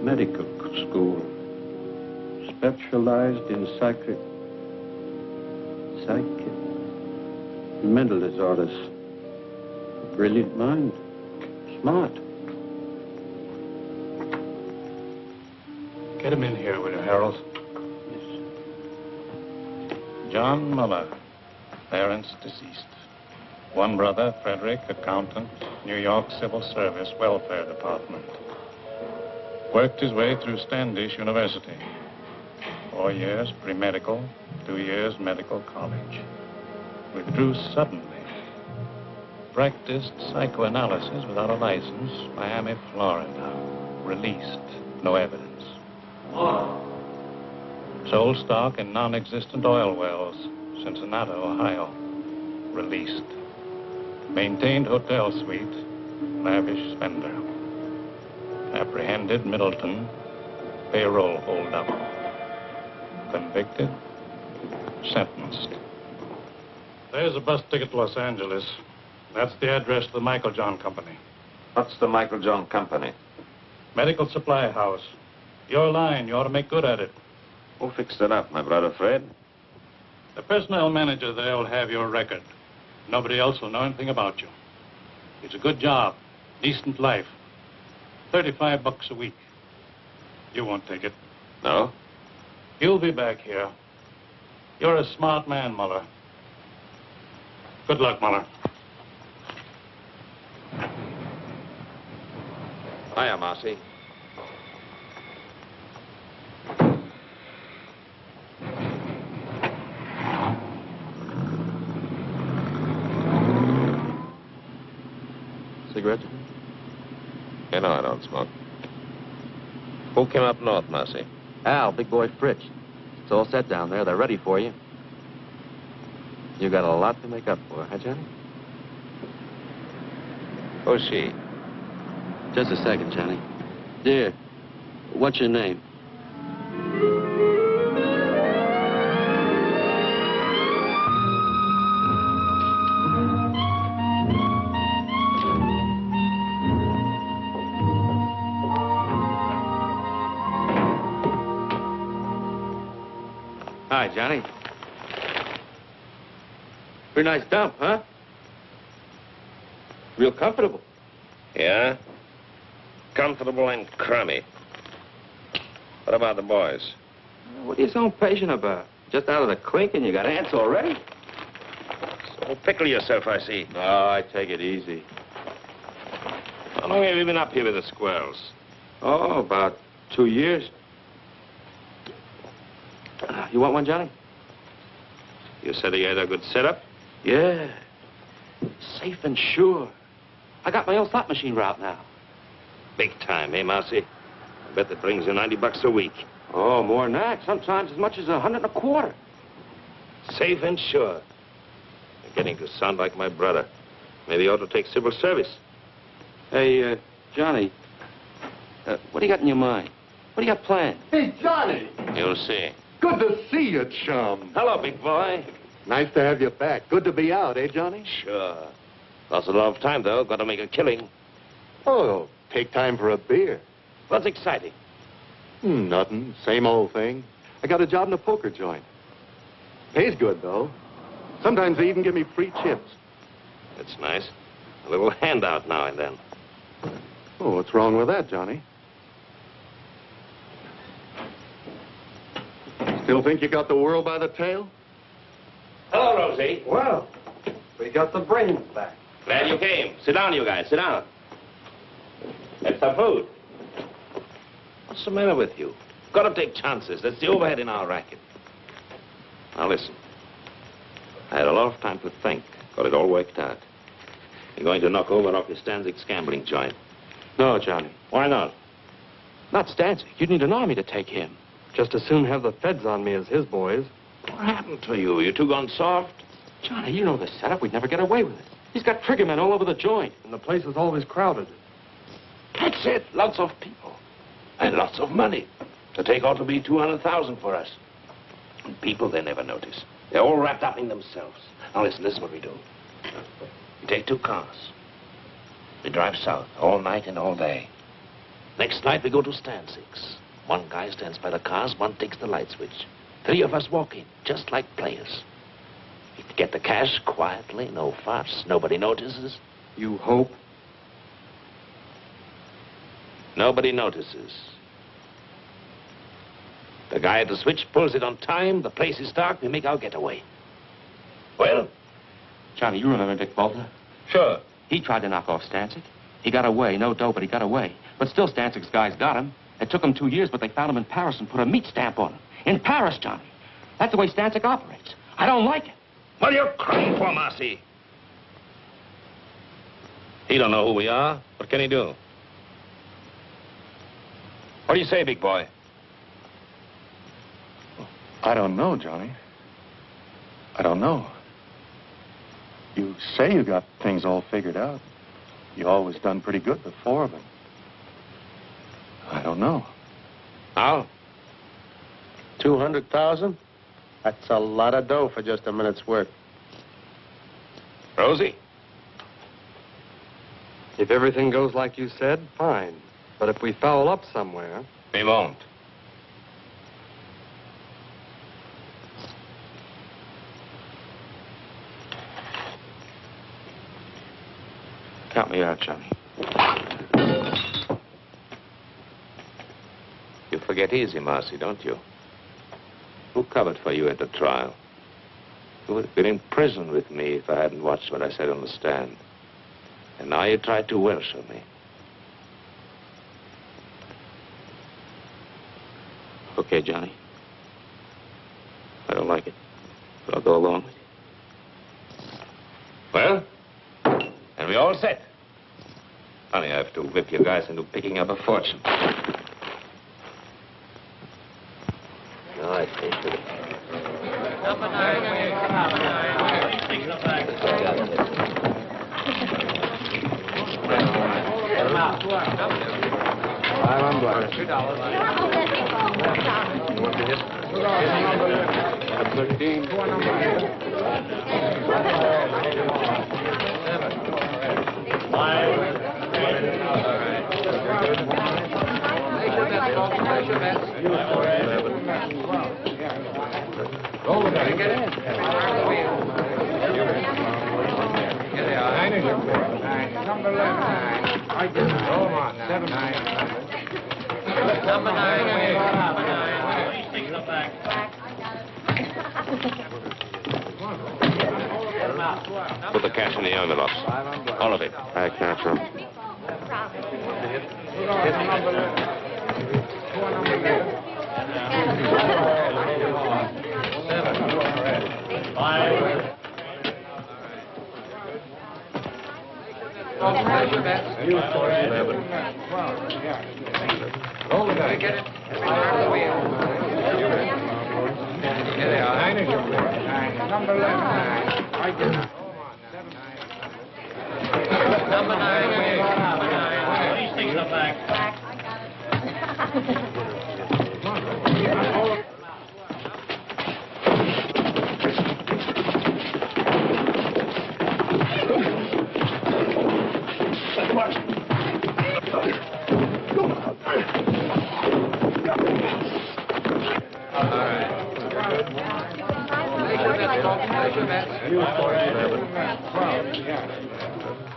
medical school, specialized in mental disorders. Brilliant mind, smart. Get him in here, will you, Harold? Yes. John Muller, parents deceased. One brother, Frederick, accountant, New York Civil Service, Welfare Department. Worked his way through Standish University. 4 years pre-medical, 2 years medical college. Withdrew suddenly. Practiced psychoanalysis without a license, Miami, Florida. Released, no evidence. Sold stock in non-existent oil wells, Cincinnati, Ohio. Released. Maintained hotel suite, lavish spender. Apprehended, Middleton, payroll holdup. Convicted, sentenced. There's a bus ticket to Los Angeles. That's the address of the Michael John Company. What's the Michael John Company? Medical supply house. Your line, you ought to make good at it. Who fixed it up, my brother Fred? The personnel manager there will have your record. Nobody else will know anything about you. It's a good job, decent life. $35 a week. You won't take it. No? You'll be back here. You're a smart man, Muller. Good luck, Muller. Hiya, Marcy. Cigarette? You know I don't smoke. Who came up north, Marcy? Al, big boy Fritz. It's all set down there. They're ready for you. You got a lot to make up for, huh, Johnny? Who's she? Just a second, Johnny. Dear, what's your name? Hi, Johnny. Pretty nice dump, huh? Real comfortable. Yeah? Comfortable and crummy. What about the boys? What are you so impatient about? Just out of the clink and you got ants already? So pickle yourself, I see. No, I take it easy. How long have you been up here with the squirrels? Oh, about 2 years. You want one, Johnny? You said he had a good setup? Yeah. Safe and sure. I got my own slot machine route now. Big time, eh, Marcy? I bet that brings you $90 a week. Oh, more than that. Sometimes as much as $125. Safe and sure. You're getting to sound like my brother. Maybe you ought to take civil service. Hey, Johnny, what do you got in your mind? What do you got planned? Hey, Johnny! You'll see. Good to see you, chum. Hello, big boy. Nice to have you back. Good to be out, eh, Johnny? Sure. Lost a lot of time, though. Got to make a killing. Oh, take time for a beer. What's exciting? Nothing. Same old thing. I got a job in a poker joint. Pays good, though. Sometimes they even give me free chips. That's nice. A little handout now and then. Oh, what's wrong with that, Johnny? Still think you got the world by the tail? Hello, Rosie. Well, we got the brains back. Glad you came. Sit down, you guys. Sit down. Have some food. What's the matter with you? Got to take chances. That's the overhead in our racket. Now, listen. I had a lot of time to think. Got it all worked out. You're going to knock over Rocky Stanzig's gambling joint. No, Johnny. Why not? Not Stanzik. You'd need an army to take him. Just as soon have the feds on me as his boys. What happened to you? You two gone soft? Johnny, you know the setup. We'd never get away with it. He's got triggermen all over the joint. And the place is always crowded. That's it. Lots of people. And lots of money. The take ought to be $200,000 for us. And people, they never notice. They're all wrapped up in themselves. Now, listen, this is what we do. We take 2 cars. We drive south all night and all day. Next night, we go to Stanzig's. One guy stands by the cars, one takes the light switch. 3 of us walk in, just like players. We get the cash quietly, no fuss. Nobody notices. You hope? Nobody notices. The guy at the switch pulls it on time. The place is dark. We make our getaway. Well? Johnny, you remember Dick Bolter? Sure. He tried to knock off Stanzik. He got away. No dough, but he got away. But still, Stanzig's guys got him. It took them 2 years, but they found him in Paris and put a meat stamp on him. In Paris, Johnny. That's the way Stanzik operates. I don't like it. What are you crying for, Marcy? He don't know who we are. What can he do? What do you say, big boy? I don't know, Johnny. I don't know. You say you got things all figured out. You always done pretty good before, but I don't know. How? 200,000? That's a lot of dough for just a minute's work. Rosie? If everything goes like you said, fine. But if we foul up somewhere... We won't. Count me out, Johnny. You forget easy, Marcy, don't you? Who covered for you at the trial? You would have been in prison with me if I hadn't watched what I said on the stand. And now you tried to worship me. Okay, Johnny. I don't like it, but I'll go along with you. Well? And we all set. Honey, I have to whip you guys into picking up a fortune. No, I think Number 9. Six of that. Put the cash in the envelopes. All of it. I can't from. Number 9. These things are back.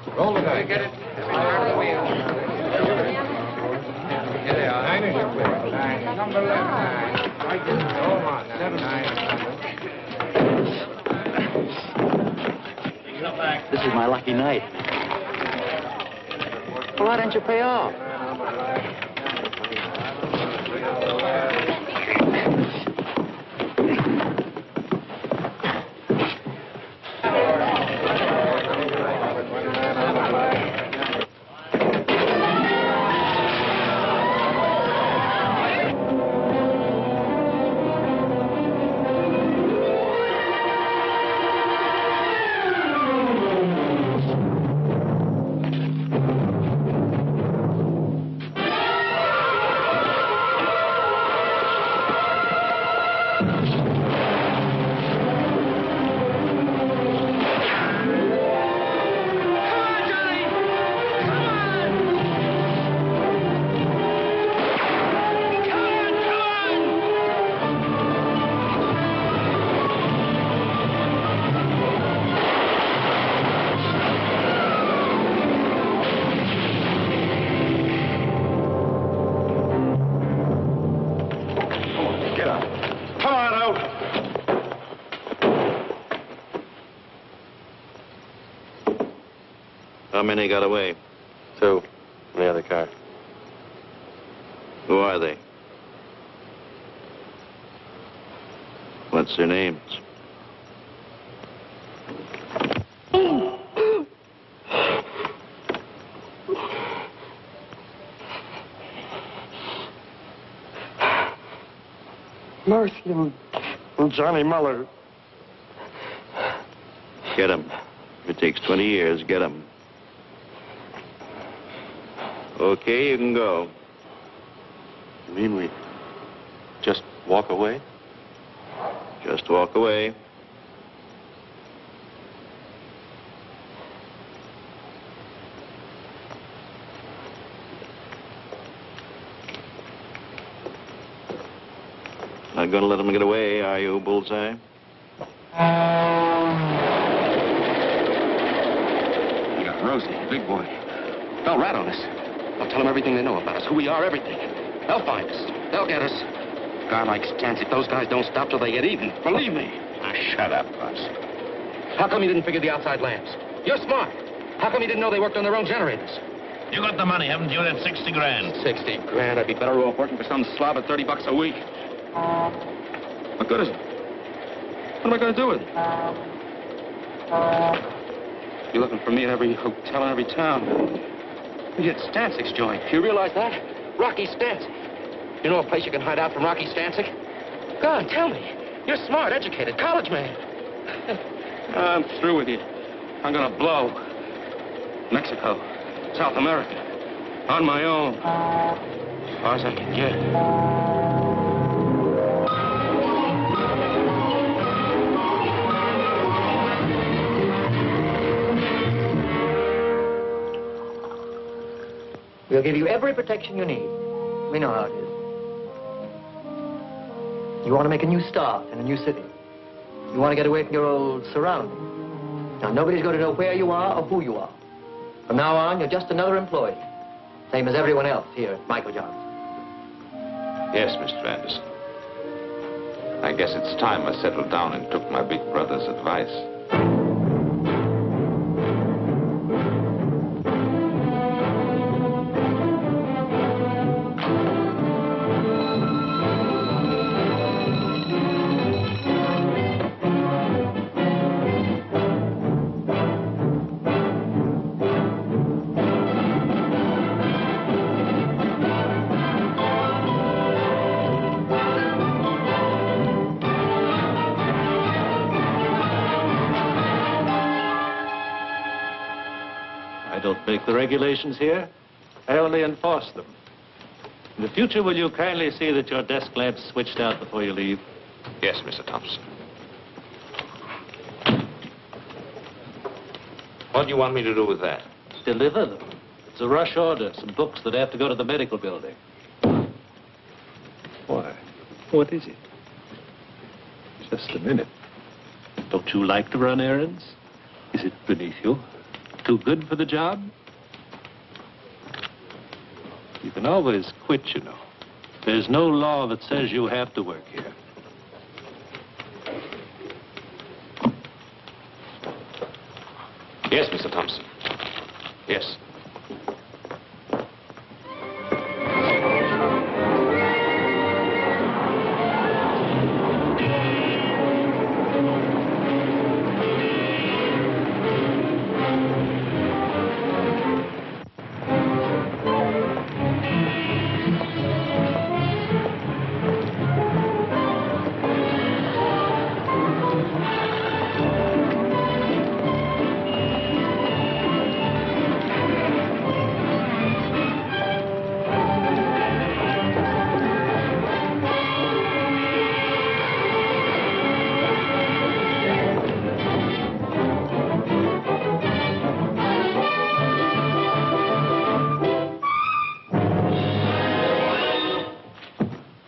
Roll it out. Get it. Out of the wheel. Here they are. 9 is your clear. 9. Number 11. 9. I get it. Go on. 7, 9. This is my lucky night. Well, why don't you pay off? How many got away? 2 in the other car. Who are they? What's their names? Marcy and Johnny Muller. Get them. If it takes 20 years, get them. Okay, you can go. You mean we just walk away? Just walk away. Not gonna let them get away, are you, Bullseye? You got Rosie, big boy. They'll rat on us. They'll tell them everything they know about us, who we are, everything. They'll find us. They'll get us. A guy like Stancic, those guys don't stop till they get even. Believe me. Ah, shut up, Buzz. How come you didn't figure the outside lamps? You're smart. How come you didn't know they worked on their own generators? You got the money, haven't you? That 60 grand. 60 grand. I'd be better off working for some slob at 30 bucks a week. What good is it? What am I going to do with it? You're looking for me in every hotel in every town. We hit Stancic's joint. You realize that? Rocky Stancic. You know a place you can hide out from Rocky Stancic? Go on, tell me. You're smart, educated, college man. I'm through with you. I'm going to blow. Mexico, South America, on my own. As far as I can get. We'll give you every protection you need. We know how it is. You want to make a new start in a new city. You want to get away from your old surroundings. Now, nobody's going to know where you are or who you are. From now on, you're just another employee. Same as everyone else here at Michael Johnson. Yes, Mr. Anderson. I guess it's time I settled down and took my big brother's advice. I don't make the regulations here. I only enforce them. In the future, will you kindly see that your desk lamp's switched out before you leave? Yes, Mr. Thompson. What do you want me to do with that? Deliver them. It's a rush order. Some books that have to go to the medical building. Why? What is it? Just a minute. Don't you like to run errands? Is it beneath you? Too good for the job? You can always quit, you know. There's no law that says you have to work here. Yes, Mr. Thompson. Yes.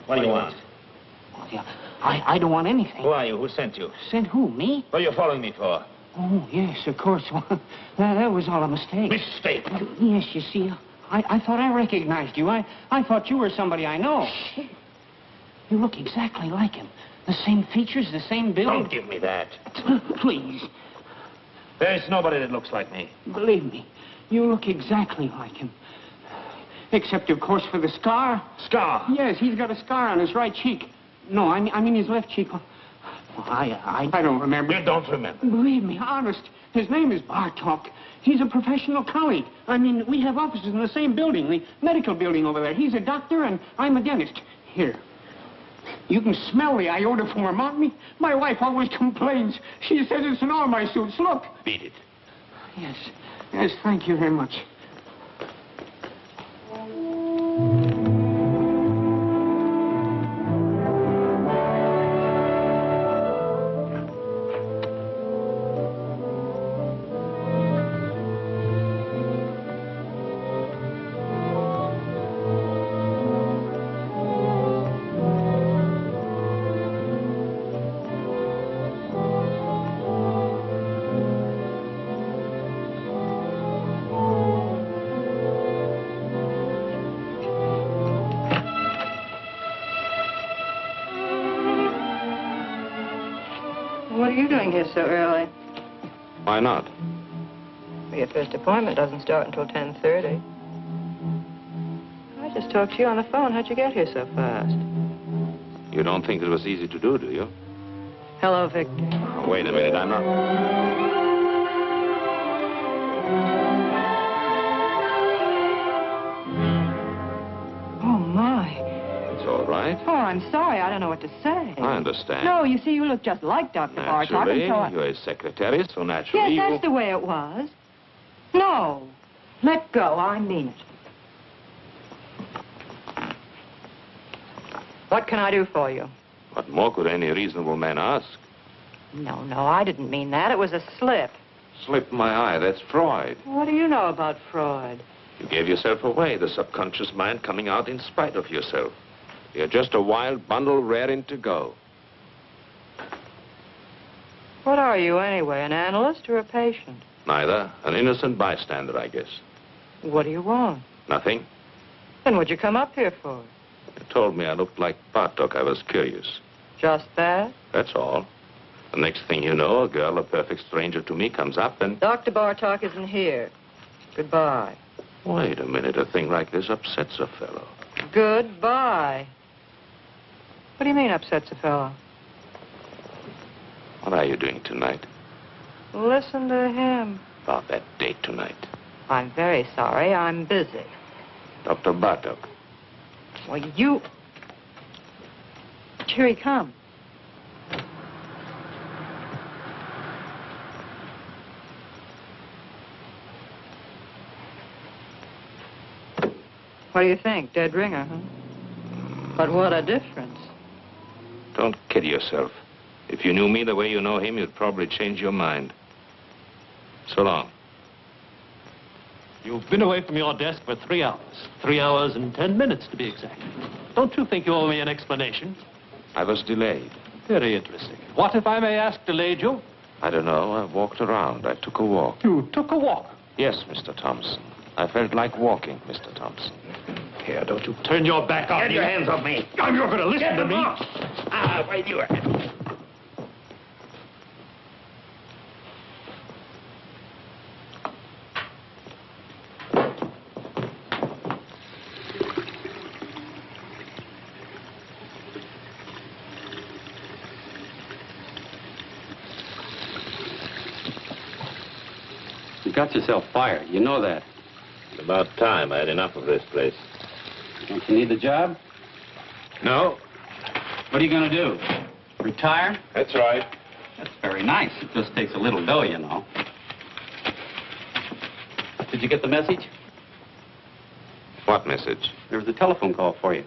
What do you want? I don't want anything. Who are you? Who sent you? Sent who, me? What are you following me for? Oh, yes, of course. That was all a mistake. Mistake? Yes, you see, I thought I recognized you. I thought you were somebody I know. You look exactly like him. The same features, the same build. Don't give me that. Please. There's nobody that looks like me. Believe me, You look exactly like him. Except, of course, for the scar. Scar? Yes, he's got a scar on his right cheek. No, I mean his left cheek. I don't remember. You don't remember? Believe me, honest. His name is Bartok. He's a professional colleague. I mean, we have offices in the same building, the medical building over there. He's a doctor and I'm a dentist. Here. You can smell the iodoform on me. My wife always complains. She says it's in all my suits. Look. Beat it. Yes. Yes, thank you very much. What are you doing here so early? Why not? Well, your first appointment doesn't start until 10:30. I just talked to you on the phone. How'd you get here so fast? You don't think it was easy to do you? Hello, Victor. Wait a minute, I'm not... Oh, my. It's all right. Oh, I'm sorry. I don't know what to say. I understand. No, you see, you look just like Dr. Bartok. Naturally, And so I... you're his secretary, so naturally Yes, that's the way it was. No. Let go. I mean it. What can I do for you? What more could any reasonable man ask? No, I didn't mean that. It was a slip. Slip my eye, that's Freud. What do you know about Freud? You gave yourself away, the subconscious mind coming out in spite of yourself. You're just a wild bundle raring to go. What are you, anyway, an analyst or a patient? Neither. An innocent bystander, I guess. What do you want? Nothing. Then what'd you come up here for? You told me I looked like Bartok. I was curious. Just that? That's all. The next thing you know, a girl, a perfect stranger to me, comes up and... Dr. Bartok isn't here. Goodbye. Wait a minute. A thing like this upsets a fellow. Goodbye. What do you mean upsets a fellow? What are you doing tonight? Listen to him. About that date tonight. I'm very sorry. I'm busy. Dr. Bartok. Well, you... Here he comes. What do you think? Dead ringer, huh? But what a difference. Don't kid yourself. If you knew me the way you know him, you'd probably change your mind. So long. You've been away from your desk for 3 hours. 3 hours and 10 minutes, to be exact. Don't you think you owe me an explanation? I was delayed. Very interesting. What, if I may ask, delayed you? I don't know. I walked around. I took a walk. You took a walk? Yes, Mr. Thompson. I felt like walking, Mr. Thompson. Here, don't you turn your back on me. Get your hands off me. Oh, you're going to listen to me. Wait, you are. You got yourself fired. You know that. It's about time. I had enough of this place. Don't you need the job? No. What are you going to do? Retire? That's right. That's very nice. It just takes a little dough, you know. Did you get the message? What message? There was a telephone call for you.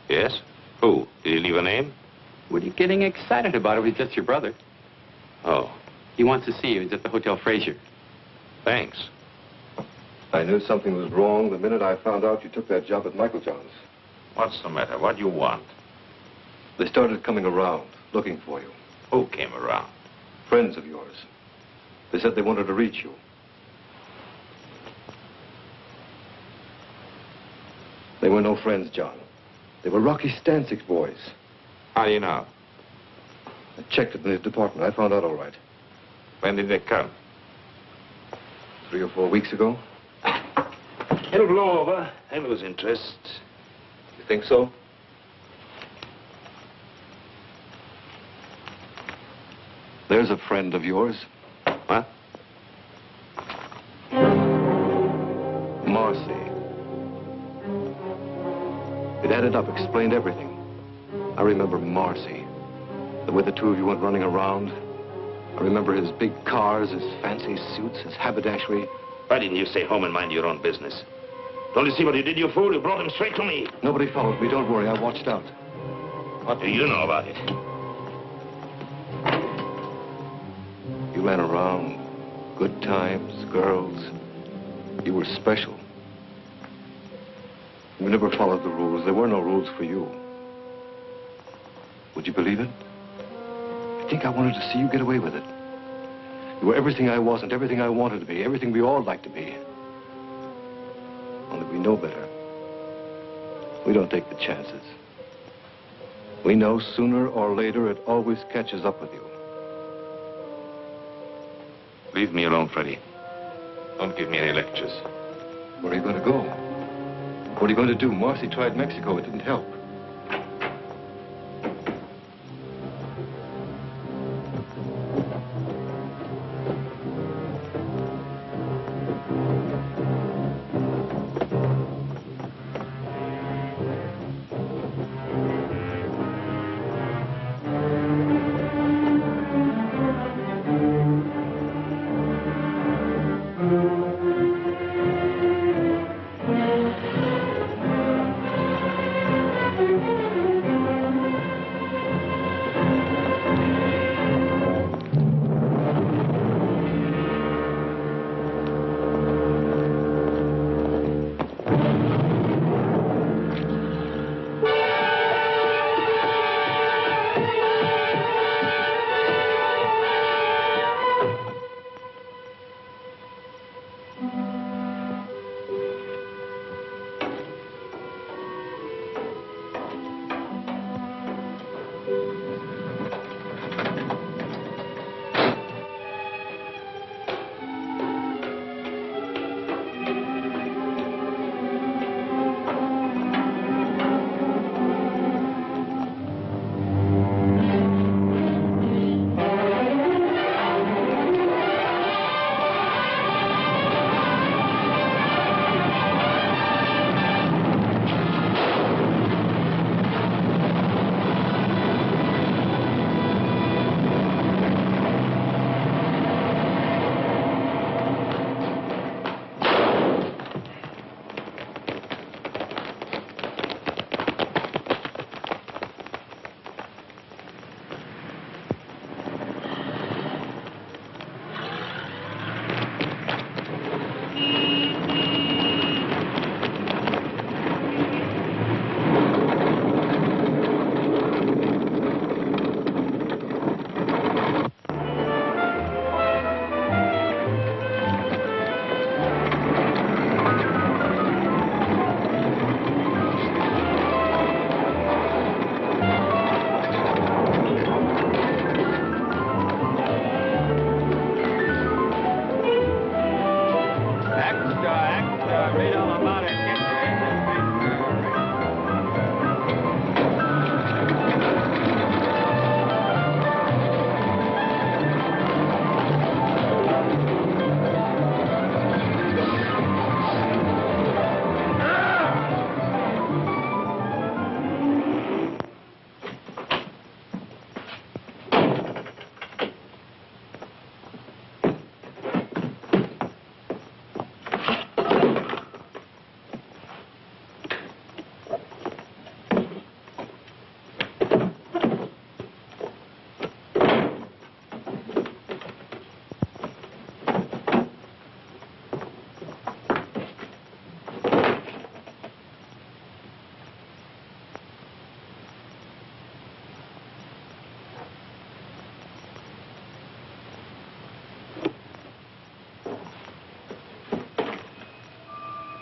Yes? Who? Did he leave a name? What are you getting excited about? It was just your brother. Oh. He wants to see you. He's at the Hotel Fraser. Thanks. I knew something was wrong the minute I found out you took that job at Michael John's. What's the matter? What do you want? They started coming around, looking for you. Who came around? Friends of yours. They said they wanted to reach you. They were no friends, John. They were Rocky Stanczyk's boys. How do you know? I checked it in his department. I found out all right. When did they come? 3 or 4 weeks ago. It'll blow over. I lose interest. You think so? There's a friend of yours. What? Marcy. It added up, explained everything. I remember Marcy. The way the two of you went running around. I remember his big cars, his fancy suits, his haberdashery. Why didn't you stay home and mind your own business? Don't you see what you did, you fool? You brought him straight to me. Nobody followed me. Don't worry. I watched out. What do you know about it? You ran around. Good times, girls. You were special. You never followed the rules. There were no rules for you. Would you believe it? I think I wanted to see you get away with it. You were everything I wasn't, everything I wanted to be, everything we all like to be. Only we know better. We don't take the chances. We know sooner or later it always catches up with you. Leave me alone, Freddie. Don't give me any lectures. Where are you going to go? What are you going to do? Marcy tried Mexico. It didn't help.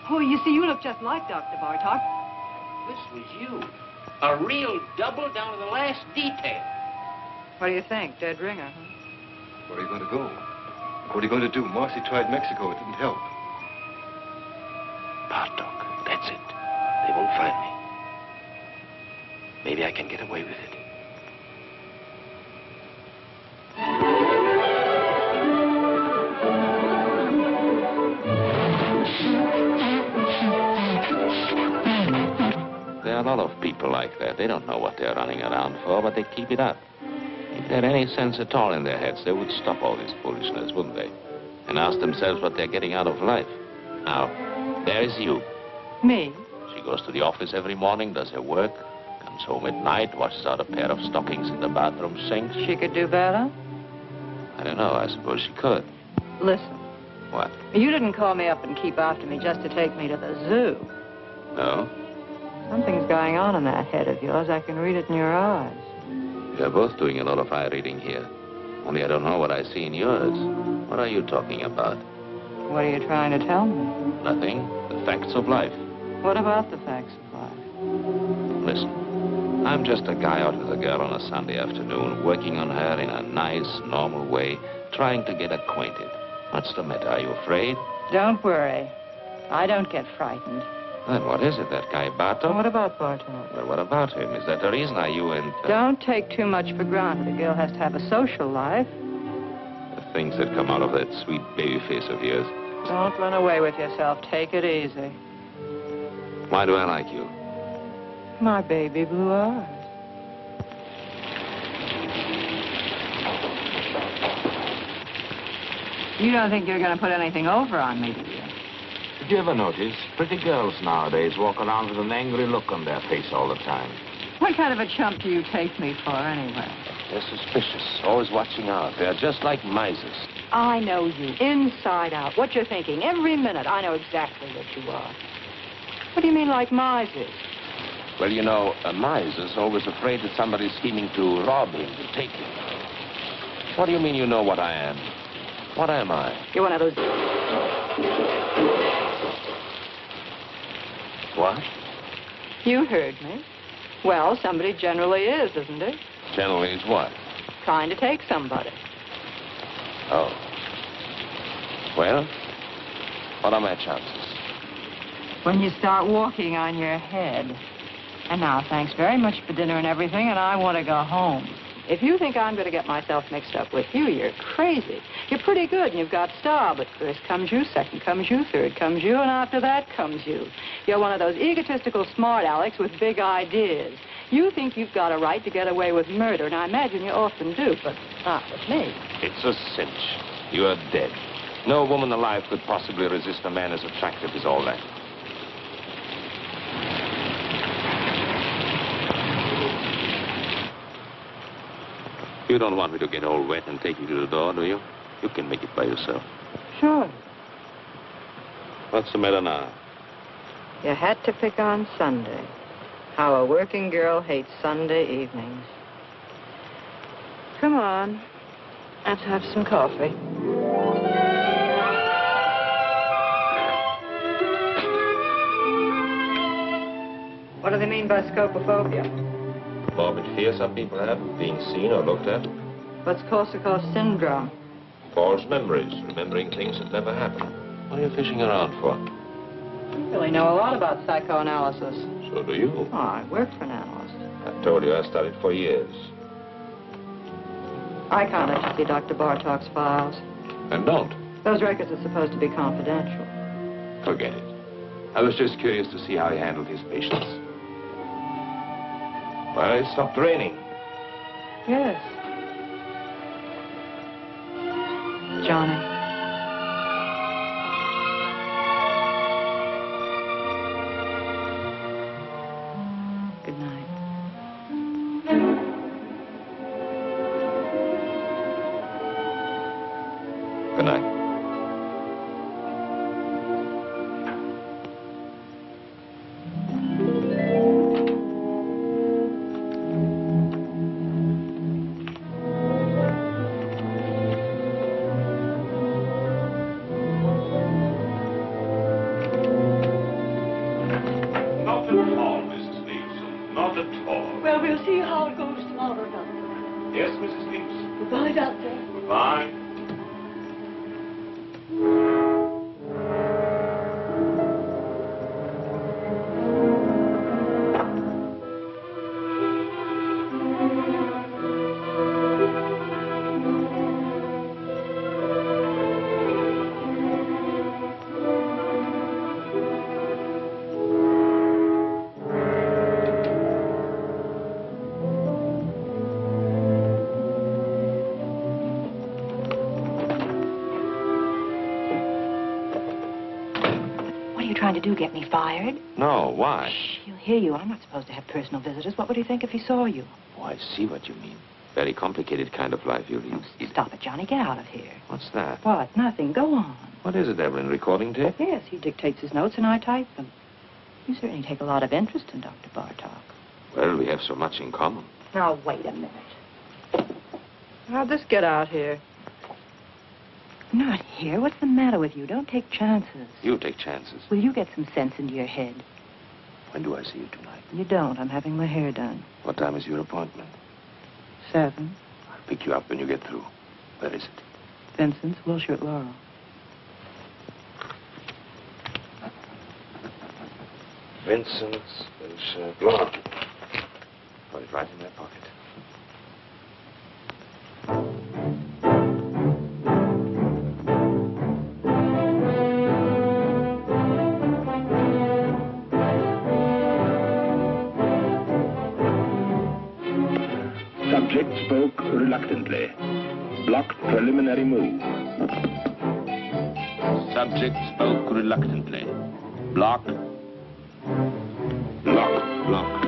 Oh, you see, you look just like Dr. Bartok. This was you. A real double down to the last detail. What do you think? Dead ringer, huh? Where are you going to go? What are you going to do? Marcy tried Mexico. It didn't help. frighten me. Maybe I can get away with it. There are a lot of people like that. They don't know what they're running around for, but they keep it up. If they had any sense at all in their heads, they would stop all this foolishness, wouldn't they? And ask themselves what they're getting out of life. Now, there is you. Me? She goes to the office every morning, does her work, comes home at night, washes out a pair of stockings in the bathroom sink. She could do better? I don't know. I suppose she could. Listen. What? You didn't call me up and keep after me just to take me to the zoo. No? Something's going on in that head of yours. I can read it in your eyes. We're both doing a lot of eye reading here. Only I don't know what I see in yours. What are you talking about? What are you trying to tell me? Nothing. The facts of life. What about the facts of life? Listen, I'm just a guy out with a girl on a Sunday afternoon, working on her in a nice, normal way, trying to get acquainted. What's the matter? Are you afraid? Don't worry. I don't get frightened. Then what is it, that guy Bartok? What about Bartok? Well, what about him? Is that the reason you and... Don't take too much for granted. A girl has to have a social life. The things that come out of that sweet baby face of yours. Don't run away with yourself. Take it easy. Why do I like you? My baby blue eyes. You don't think you're going to put anything over on me, do you? Did you ever notice pretty girls nowadays walk around with an angry look on their face all the time? What kind of a chump do you take me for, anyway? They're suspicious, always watching out. They're just like misers. I know you, inside out. What you're thinking, every minute. I know exactly what you are. What do you mean, like misers? Well, you know, a miser's always afraid that somebody's scheming to rob him, to take him. What do you mean you know what I am? What am I? You're one of those... What? You heard me. Well, somebody generally is, isn't it? Generally is what? Trying to take somebody. Oh. Well, what are my chances? When you start walking on your head. And now, thanks very much for dinner and everything, and I want to go home. If you think I'm going to get myself mixed up with you, you're crazy. You're pretty good, and you've got style, but first comes you, second comes you, third comes you, and after that comes you. You're one of those egotistical smart Alecks with big ideas. You think you've got a right to get away with murder, and I imagine you often do, but not with me. It's a cinch. You are dead. No woman alive could possibly resist a man as attractive as all that. You don't want me to get all wet and take you to the door, do you? You can make it by yourself. Sure. What's the matter now? You had to pick on Sunday. How a working girl hates Sunday evenings. Come on. Let's have some coffee. What do they mean by scopophobia? Morbid fear some people have of being seen or looked at. What's Korsakoff syndrome? False memories, remembering things that never happened. What are you fishing around for? You really know a lot about psychoanalysis. So do you. Oh, I work for an analyst. I told you I studied for years. I can't let you see Dr. Bartok's files. And don't. Those records are supposed to be confidential. Forget it. I was just curious to see how he handled his patients. Well, it stopped raining. Yes. Johnny. Good night. Good night. Well, we'll see how it goes tomorrow, Doctor. Yes, Mrs. Leaps. Goodbye, Doctor. Bye. trying to do, get me fired? No, why? Shh, he'll hear you. I'm not supposed to have personal visitors. What would he think if he saw you? Oh, I see what you mean. Very complicated kind of life you lead. Oh, stop it, Johnny. Get out of here. What's that? What? Nothing. Go on. What is it, Evelyn? Recording tape? Yes, he dictates his notes and I type them. You certainly take a lot of interest in Dr. Bartok. Well, we have so much in common. Now, wait a minute. How'd this get out here? Not here. What's the matter with you? Don't take chances. You take chances. Will you get some sense into your head? When do I see you tonight? You don't. I'm having my hair done. What time is your appointment? 7. I'll pick you up when you get through. Where is it? Vincent's, Wilshire at Laurel. Vincent's, Wilshire, Laurel. Put it right in my pocket. Subject spoke reluctantly. Blocked preliminary move. Subject spoke reluctantly. Block. Block. Block.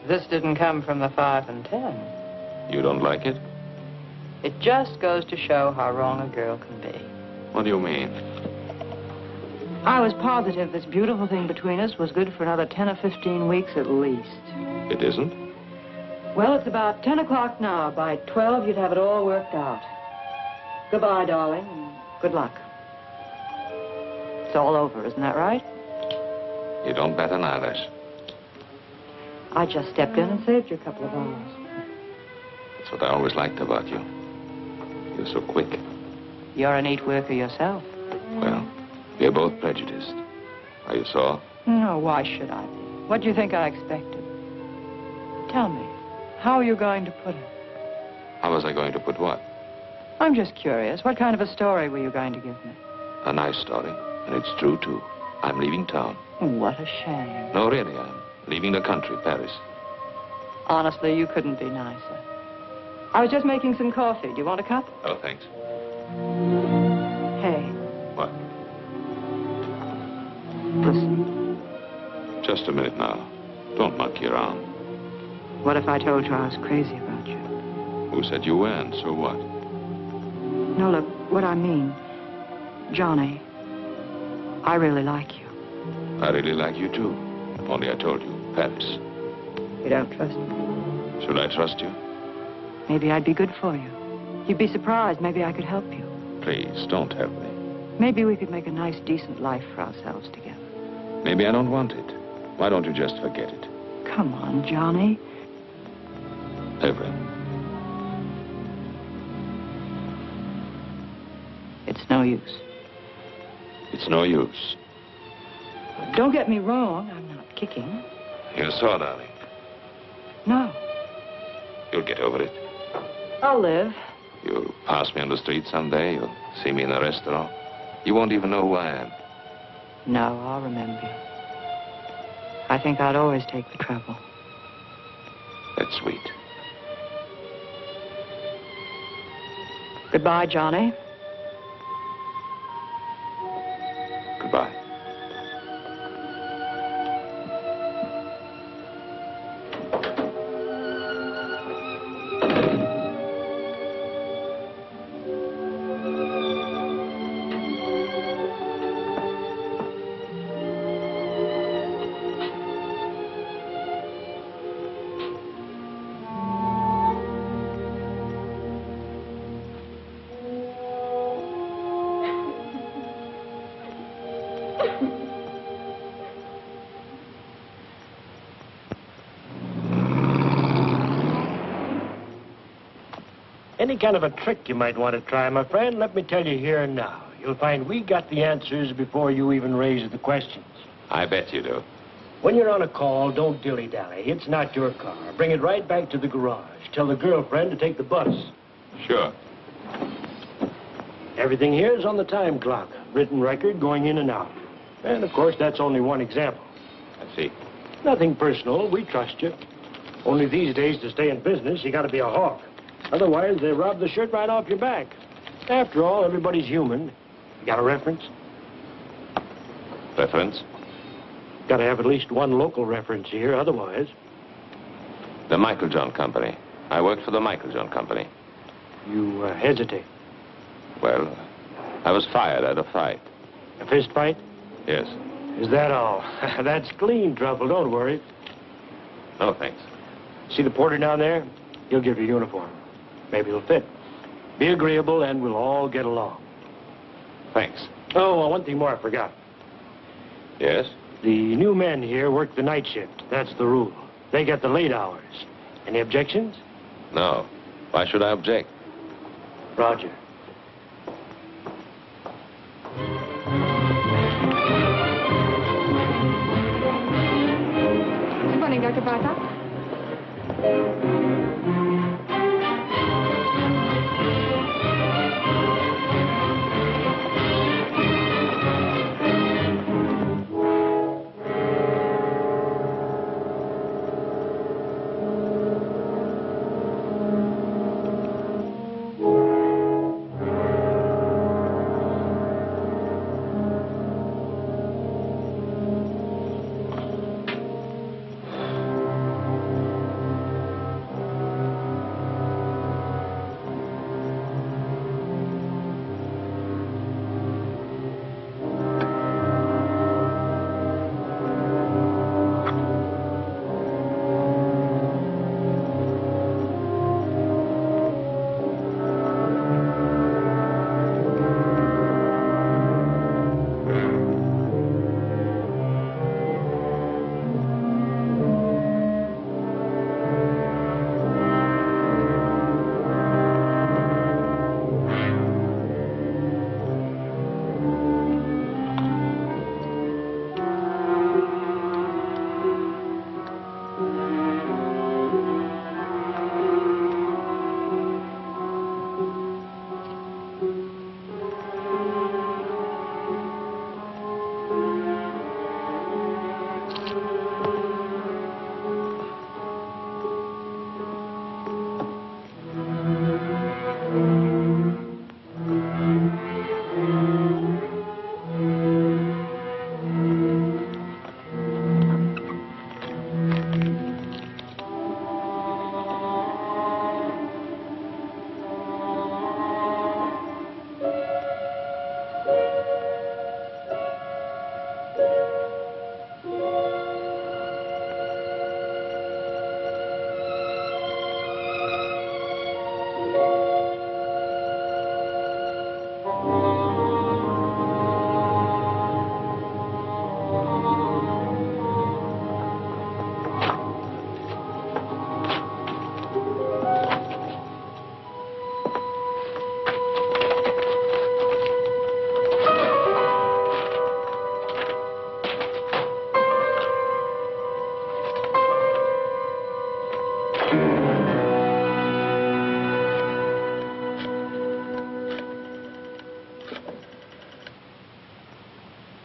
This didn't come from the 5 and 10. You don't like it? It just goes to show how wrong a girl can be. What do you mean? I was positive this beautiful thing between us was good for another 10 or 15 weeks at least. It isn't? Well, it's about 10 o'clock now. By 12, you'd have it all worked out. Goodbye, darling, and good luck. It's all over, isn't that right? You don't bat an eyelash. I just stepped in and saved you a couple of hours. That's what I always liked about you. You're so quick. You're a neat worker yourself. Well, we're both prejudiced. Are you sore? No, why should I be? What do you think I expected? Tell me, how are you going to put it? How was I going to put what? I'm just curious. What kind of a story were you going to give me? A nice story, and it's true, too. I'm leaving town. What a shame. No, really, I'm leaving the country, Paris. Honestly, you couldn't be nicer. I was just making some coffee. Do you want a cup? Oh, thanks. Hey. What? Listen. Just a minute now. Don't monkey around. What if I told you I was crazy about you? Who said you weren't? So what? No, look, what I mean, Johnny, I really like you. I really like you, too. Only I told you, Paris. You don't trust me? Should I trust you? Maybe I'd be good for you. You'd be surprised. Maybe I could help you. Please, don't help me. Maybe we could make a nice, decent life for ourselves together. Maybe I don't want it. Why don't you just forget it? Come on, Johnny. Evelyn. It's no use. It's no use. Don't get me wrong. I'm not kicking. You're sore, darling. No. You'll get over it. I'll live. You'll pass me on the street someday. You'll see me in a restaurant. You won't even know who I am. No, I'll remember you. I think I'd always take the trouble. That's sweet. Goodbye, Johnny. Goodbye. Any kind of a trick you might want to try, my friend, let me tell you here and now. You'll find we got the answers before you even raise the questions. I bet you do. When you're on a call, don't dilly-dally. It's not your car. Bring it right back to the garage. Tell the girlfriend to take the bus. Sure. Everything here is on the time clock. Written record going in and out. And, of course, that's only one example. I see. Nothing personal. We trust you. Only these days, to stay in business, you got to be a hawk. Otherwise, they rob the shirt right off your back. After all, everybody's human. You got a reference? Reference? Got to have at least one local reference here, otherwise. The Michael John Company. I worked for the Michael John Company. You hesitate. Well, I was fired at a fight. A fist fight? Yes. Is that all? That's clean trouble, don't worry. No, thanks. See the porter down there? He'll give you a uniform. Maybe it'll fit. Be agreeable and we'll all get along. Thanks. Oh, one thing more I forgot. Yes? The new men here work the night shift. That's the rule. They get the late hours. Any objections? No. Why should I object? Roger. Good morning, Dr. Bartok.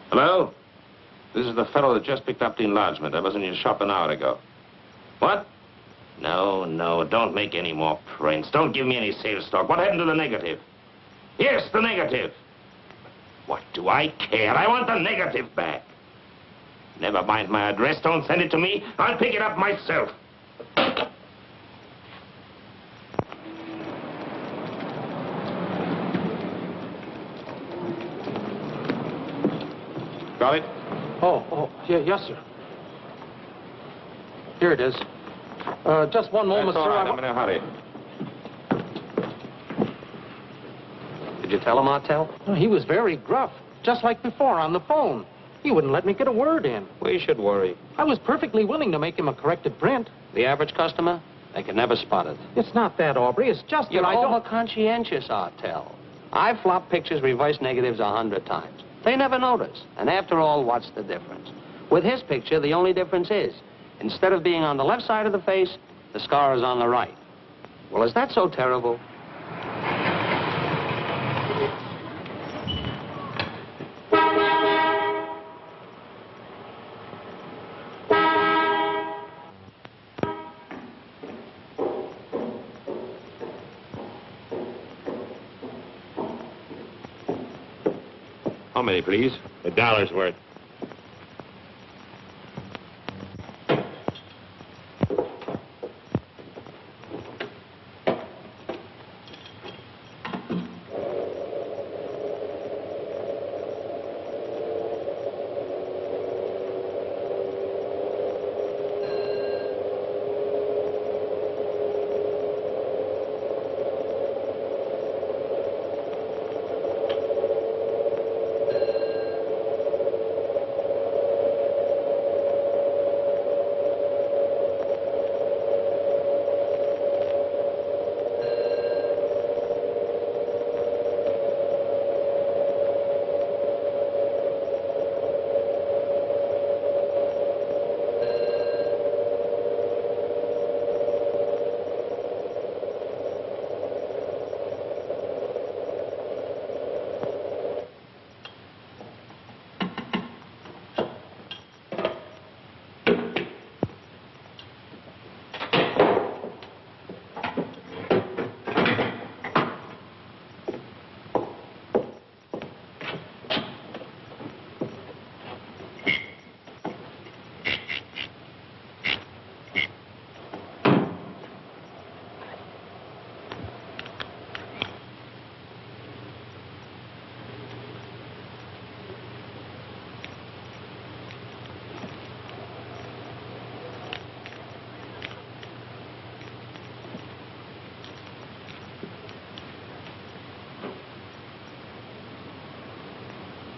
Hello? This is the fellow that just picked up the enlargement. I was in your shop an hour ago. What? No, no, don't make any more prints. Don't give me any sales talk. What happened to the negative? Yes, the negative. What do I care? I want the negative back. Never mind my address. Don't send it to me. I'll pick it up myself. Got it? Yeah, yes, sir. Here it is. Just one moment, That's all sir. right. I'm in a hurry. Did you tell him, Martel? He was very gruff, just like before on the phone. He wouldn't let me get a word in. We should worry. I was perfectly willing to make him a corrected print. The average customer? They can never spot it. It's not that, Aubrey. It's just You're that I don't... over-conscientious, Artel. I've flopped pictures, reverse negatives 100 times. They never notice. And after all, what's the difference? With his picture, the only difference is, instead of being on the left side of the face, the scar is on the right. Well, is that so terrible? How many, please? $1 worth.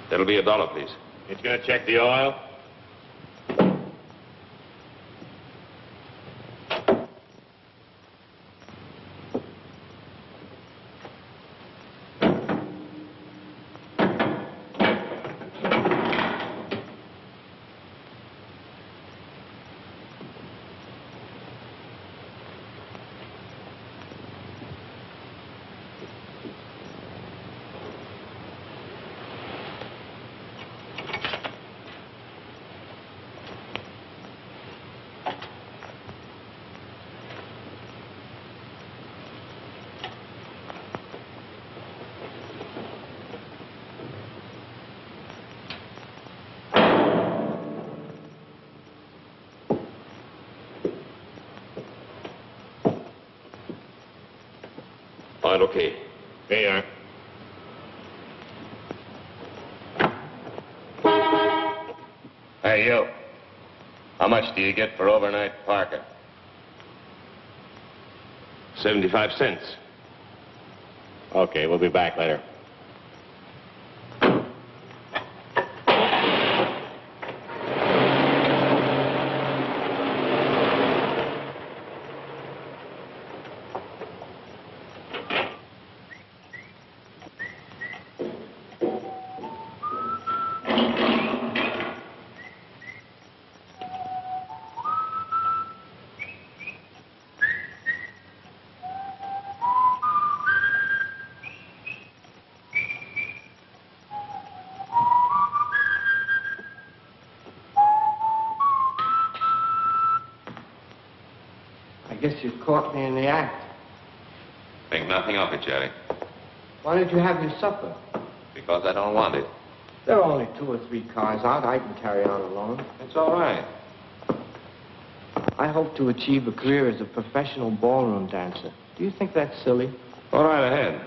That'll be $1, please. It's gonna check the oil? Fine, okay. There you are. Hey, you. How much do you get for overnight parking? 75 cents. Okay, we'll be back later. I guess you caught me in the act. Think nothing of it, Jerry. Why did you have your supper? Because I don't want it. There are only 2 or 3 cars out. I can carry on alone. It's all right. I hope to achieve a career as a professional ballroom dancer. Do you think that's silly? Go right ahead.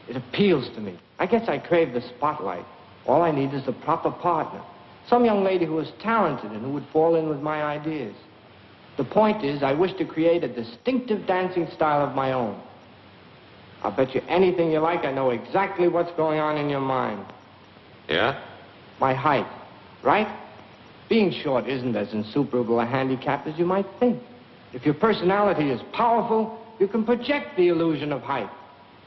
It appeals to me. I guess I crave the spotlight. All I need is a proper partner. Some young lady who is talented and who would fall in with my ideas. The point is, I wish to create a distinctive dancing style of my own. I'll bet you anything you like I know exactly what's going on in your mind. Yeah? My height, right? Being short isn't as insuperable a handicap as you might think. If your personality is powerful, you can project the illusion of height.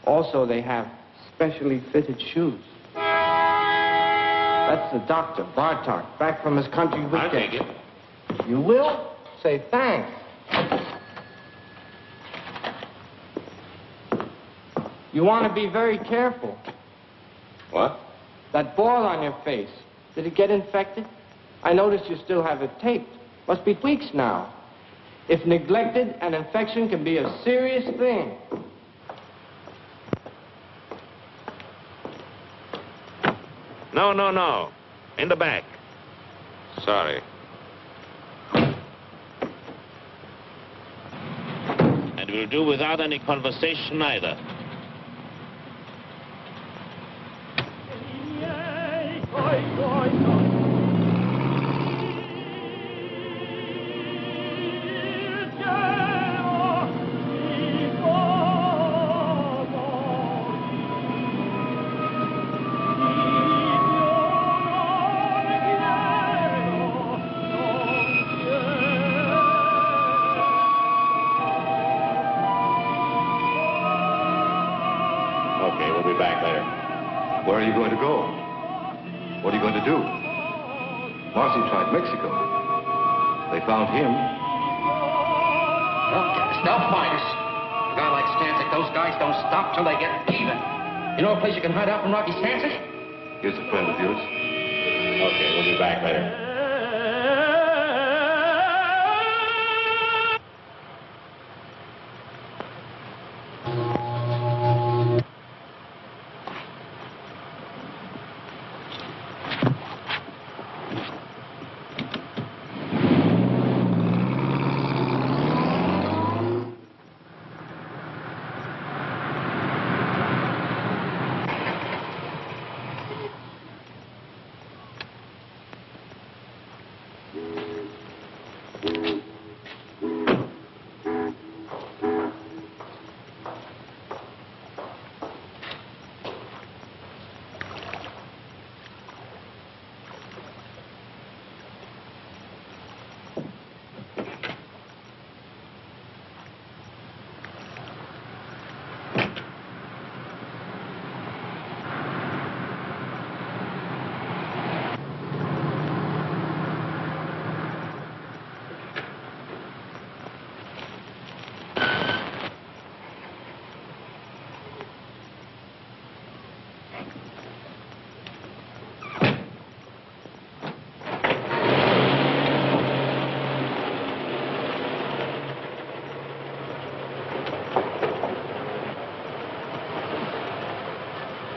Also, they have specially fitted shoes. That's the doctor, Bartok, back from his country weekend. I'll take it. You will? Say thanks. You want to be very careful. What? That boil on your face, did it get infected? I noticed you still have it taped. Must be weeks now. If neglected, an infection can be a serious thing. No, no, no. In the back. Sorry. And we'll do without any conversation either. Where are you going to go? What are you going to do? Marcy tried Mexico. They found him. They'll find us. A guy like Stancic, those guys don't stop till they get even. You know a place you can hide out from Rocky Stancic? Here's a friend of yours. Okay, we'll be back later.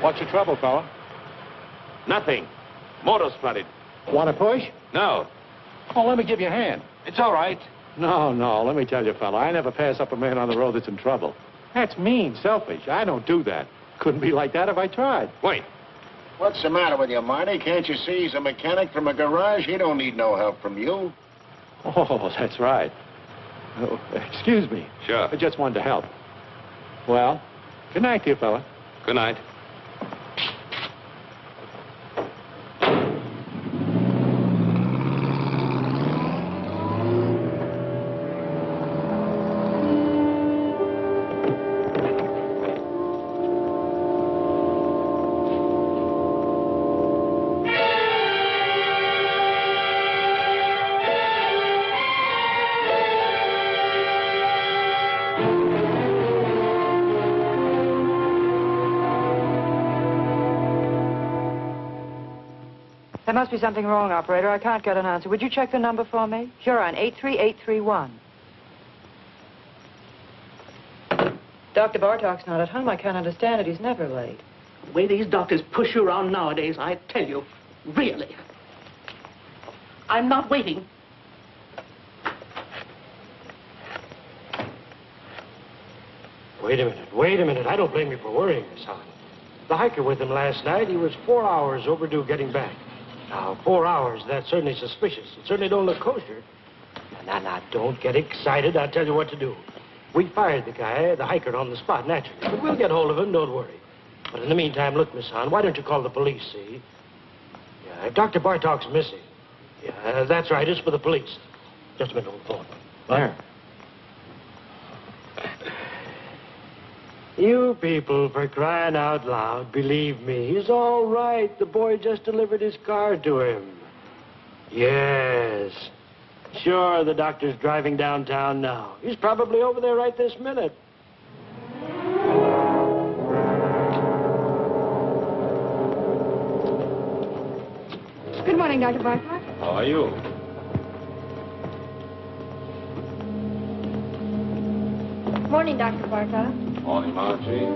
What's your trouble, fella? Nothing. Motor's flooded. Want to push? No. Oh, let me give you a hand. It's all right. No, let me tell you, fella, I never pass up a man on the road that's in trouble. That's mean, selfish. I don't do that. Couldn't be like that if I tried. Wait. What's the matter with you, Marty? Can't you see he's a mechanic from a garage? He don't need no help from you. Oh, that's right. Oh, excuse me. Sure. I just wanted to help. Well, good night to you, fella. Good night. There must be something wrong, operator. I can't get an answer. Would you check the number for me? Sure, on 83831. Dr. Bartok's not at home. I can't understand it. He's never late. The way these doctors push you around nowadays, I tell you, really. I'm not waiting. Wait a minute. I don't blame you for worrying, Miss Hahn. The hiker with him last night, he was 4 hours overdue getting back. Now, 4 hours, that's certainly suspicious. It certainly don't look kosher. Now, don't get excited. I'll tell you what to do. We fired the guy, the hiker, on the spot, naturally. But we'll get hold of him, don't worry. But in the meantime, look, Miss Hahn, why don't you call the police, see? Yeah, Dr. Bartok's missing. Yeah, that's right. It's for the police. Just a minute on the phone. There. You people, for crying out loud, believe me, he's all right. The boy just delivered his car to him. Yes. Sure, the doctor's driving downtown now. He's probably over there right this minute. Good morning, Dr. Bartlett. How are you? Morning, Dr. Bartlett. Morning, Margie.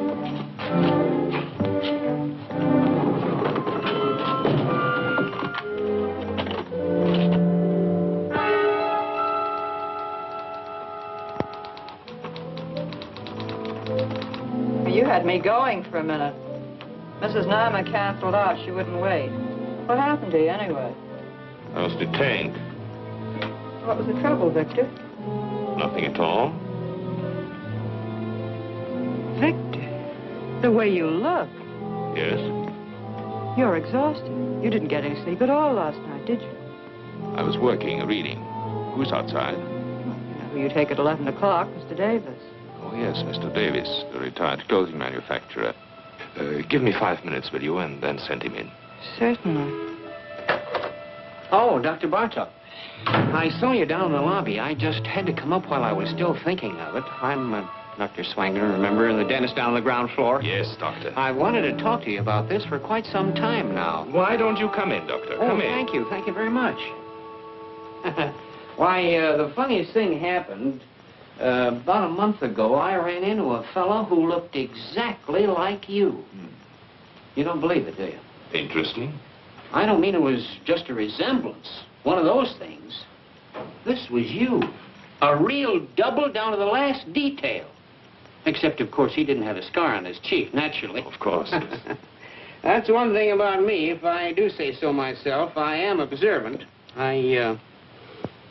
You had me going for a minute. Mrs. Nama canceled out. She wouldn't wait. What happened to you, anyway? I was detained. What was the trouble, Victor? Nothing at all. Victor, the way you look. Yes? You're exhausted. You didn't get any sleep at all last night, did you? I was working, reading. Who's outside? You know who you take at 11 o'clock, Mr. Davis. Oh, yes, Mr. Davis, the retired clothing manufacturer. Give me 5 minutes, will you, and then send him in. Certainly. Oh, Dr. Bartok. I saw you down in the lobby. I just had to come up while I was still thinking of it. I'm Dr. Swanger, remember, the dentist down on the ground floor? Yes, Doctor. I wanted to talk to you about this for quite some time now. Why don't you come in, Doctor? Oh, Come in. thank you. Thank you very much. Why, the funniest thing happened. About a month ago, I ran into a fellow who looked exactly like you. You don't believe it, do you? Interesting. I don't mean it was just a resemblance. One of those things. This was you. A real double down to the last detail. Except, of course, he didn't have a scar on his cheek, naturally. Of course. That's one thing about me. If I do say so myself, I am observant. I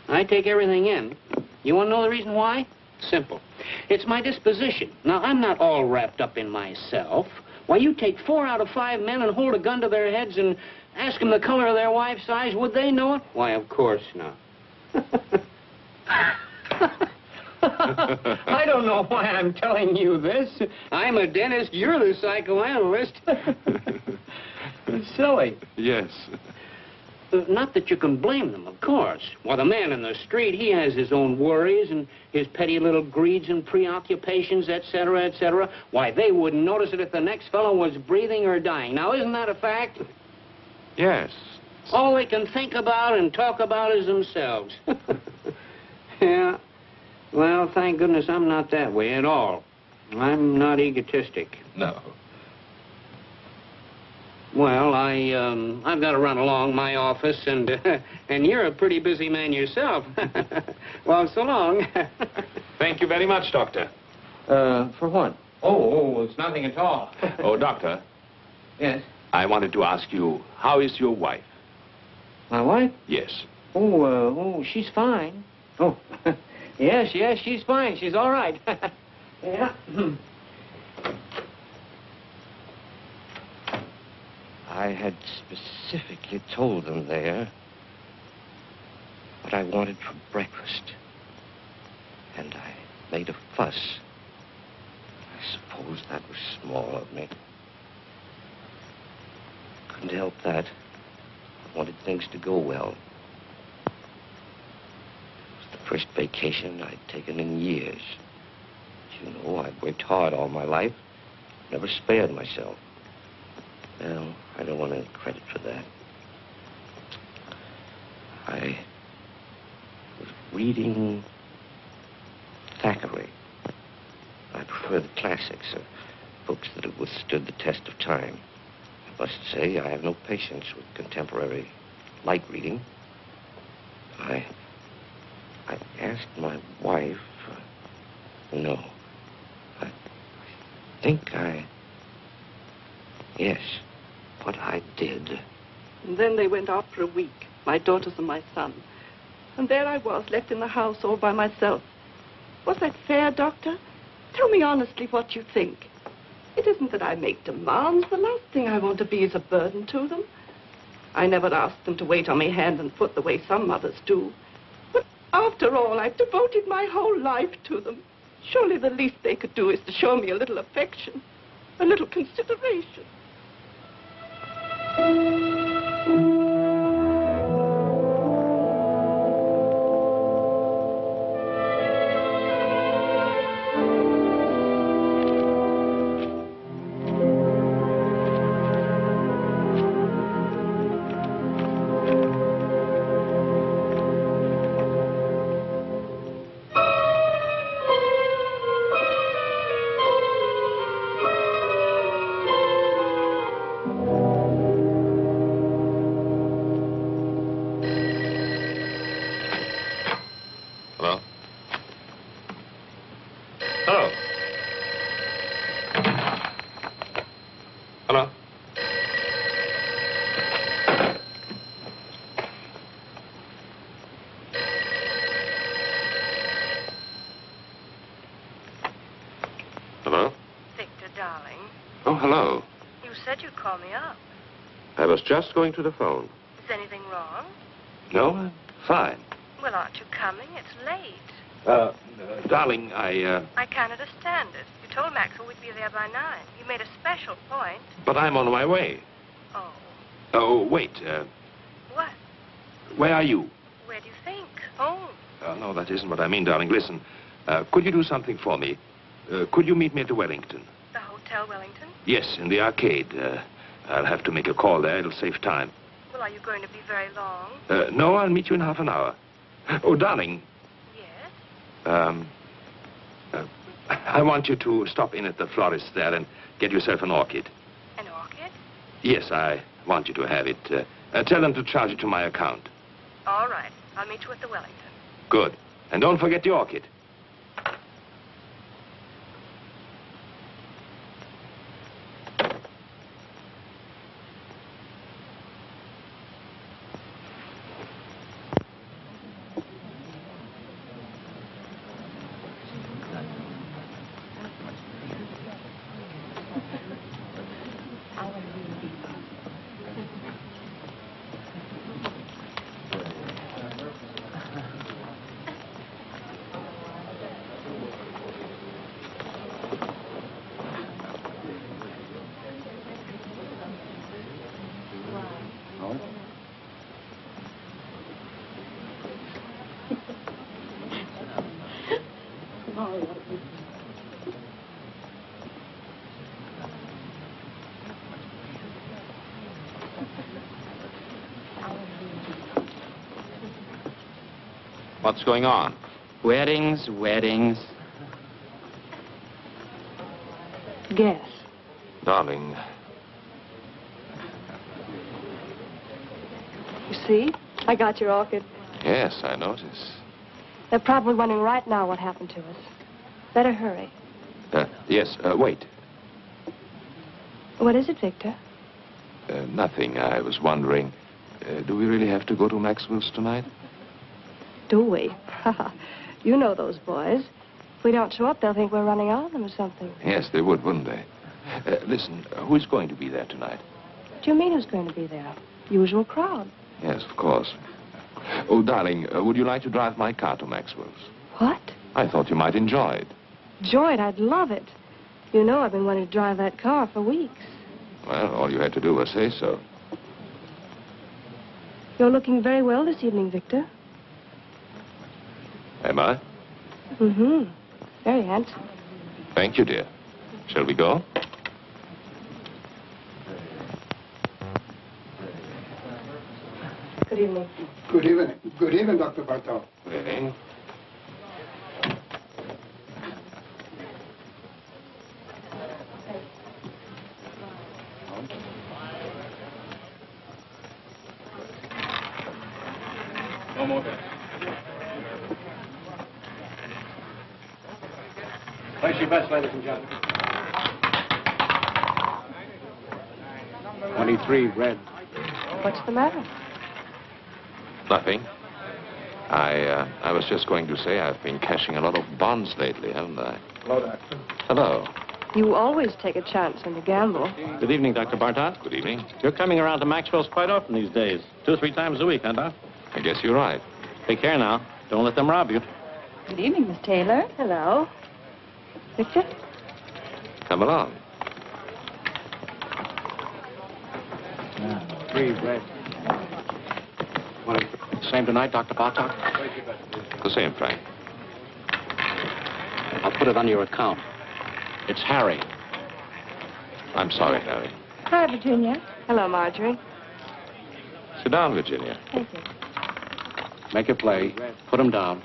take everything in. You want to know the reason why? Simple. It's my disposition. Now, I'm not all wrapped up in myself. Why, you take 4 out of 5 men and hold a gun to their heads and ask them the color of their wife's eyes. Would they know it? Why, of course not. I don't know why I'm telling you this. I'm a dentist. You're the psychoanalyst. It's silly. Yes. Not that you can blame them, of course. Well, the man in the street, he has his own worries and his petty little greeds and preoccupations, etc., etc. Why, they wouldn't notice it if the next fellow was breathing or dying. Now, isn't that a fact? Yes. All they can think about and talk about is themselves. Yeah. Well, thank goodness I'm not that way at all. I'm not egotistic. No. Well, I've got to run along my office, and you're a pretty busy man yourself. Well, so long. Thank you very much, Doctor. For what? Oh, it's nothing at all. Oh, Doctor. Yes? I wanted to ask you, how is your wife? My wife? Yes. Oh, she's fine. Oh, yes, she's fine. She's all right. Yeah. I had specifically told them there what I wanted for breakfast. And I made a fuss. I suppose that was small of me. Couldn't help that. I wanted things to go well. It was the first vacation I'd taken in years. As you know, I've worked hard all my life. Never spared myself. Well, I don't want any credit for that. I was reading Thackeray. I prefer the classics, books that have withstood the test of time. I must say, I have no patience with contemporary light reading. I asked my wife, no, I think yes, what I did. And then they went out for a week, my daughters and my son. And there I was, left in the house all by myself. Was that fair, Doctor? Tell me honestly what you think. It isn't that I make demands. The last thing I want to be is a burden to them. I never asked them to wait on me hand and foot the way some mothers do. But after all, I've devoted my whole life to them. Surely the least they could do is to show me a little affection, a little consideration. I was just going to the phone. Is anything wrong? No, I'm fine. Well, aren't you coming? It's late. Darling, I can't understand it. You told Maxwell we'd be there by 9. You made a special point. But I'm on my way. Oh. Oh, wait. What? Where are you? Where do you think? Home. No, that isn't what I mean, darling. Listen, could you do something for me? Could you meet me at the Wellington? The Hotel Wellington? Yes, in the arcade. I'll have to make a call there. It'll save time. Well, are you going to be very long? No, I'll meet you in half an hour. Oh, darling. Yes? I want you to stop in at the florist there and get yourself an orchid. An orchid? Yes, I want you to have it. Tell them to charge it to my account. All right. I'll meet you at the Wellington. Good. And don't forget the orchid. What's going on? Weddings, weddings. Guess. Darling. You see? I got your orchid. Yes, I notice. They're probably wondering right now what happened to us. Better hurry. Yes, wait. What is it, Victor? Nothing. I was wondering, do we really have to go to Maxwell's tonight? Do we? You know those boys. If we don't show up, they'll think we're running on them or something. Yes, they would, wouldn't they? Listen, who's going to be there tonight? What do you mean who's going to be there? Usual crowd. Yes, of course. Oh, darling, would you like to drive my car to Maxwell's? What? I thought you might enjoy it. Enjoy it? I'd love it. You know I've been wanting to drive that car for weeks. Well, all you had to do was say so. You're looking very well this evening, Victor. Am I? Mm-hmm. Very handsome. Thank you, dear. Shall we go? Good evening. Good evening. Good evening, Dr. Bartol. Good evening. No more there. Place your bets, ladies and gentlemen. 23 red. What's the matter? Nothing. I was just going to say I've been cashing a lot of bonds lately, haven't I? Hello, Doctor. Hello. You always take a chance when you gamble. Good evening, Dr. Bartot. Good evening. You're coming around to Maxwell's quite often these days. 2 or 3 times a week, huh, Doc? I guess you're right. Take care now. Don't let them rob you. Good evening, Miss Taylor. Hello. Victor? Come along. Breathe, Red. Same tonight, Dr. Bartok? The same, Frank. I'll put it on your account. It's Harry. I'm sorry, Harry. Hi, Virginia. Hello, Marjorie. Sit down, Virginia. Thank you. Make it play. Put him down.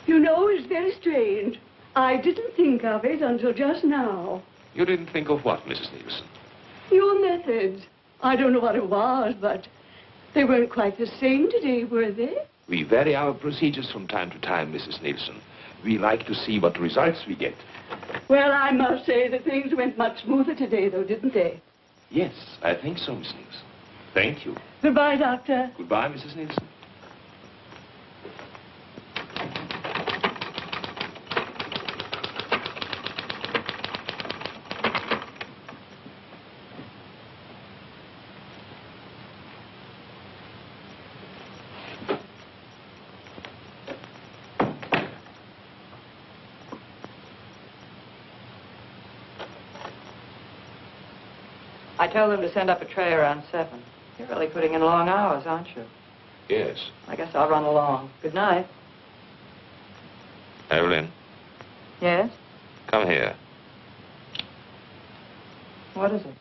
You know, it's very strange. I didn't think of it until just now. You didn't think of what, Mrs. Nielsen? Your methods. I don't know what it was, but they weren't quite the same today, were they? We vary our procedures from time to time, Mrs. Nielsen. We like to see what results we get. Well, I must say that things went much smoother today, though, didn't they? Yes, I think so, Miss Nielsen. Thank you. Goodbye, Doctor. Goodbye, Mrs. Nielsen. I told them to send up a tray around 7. You're really putting in long hours, aren't you? Yes. I guess I'll run along. Good night. Evelyn, Yes? come here. What is it?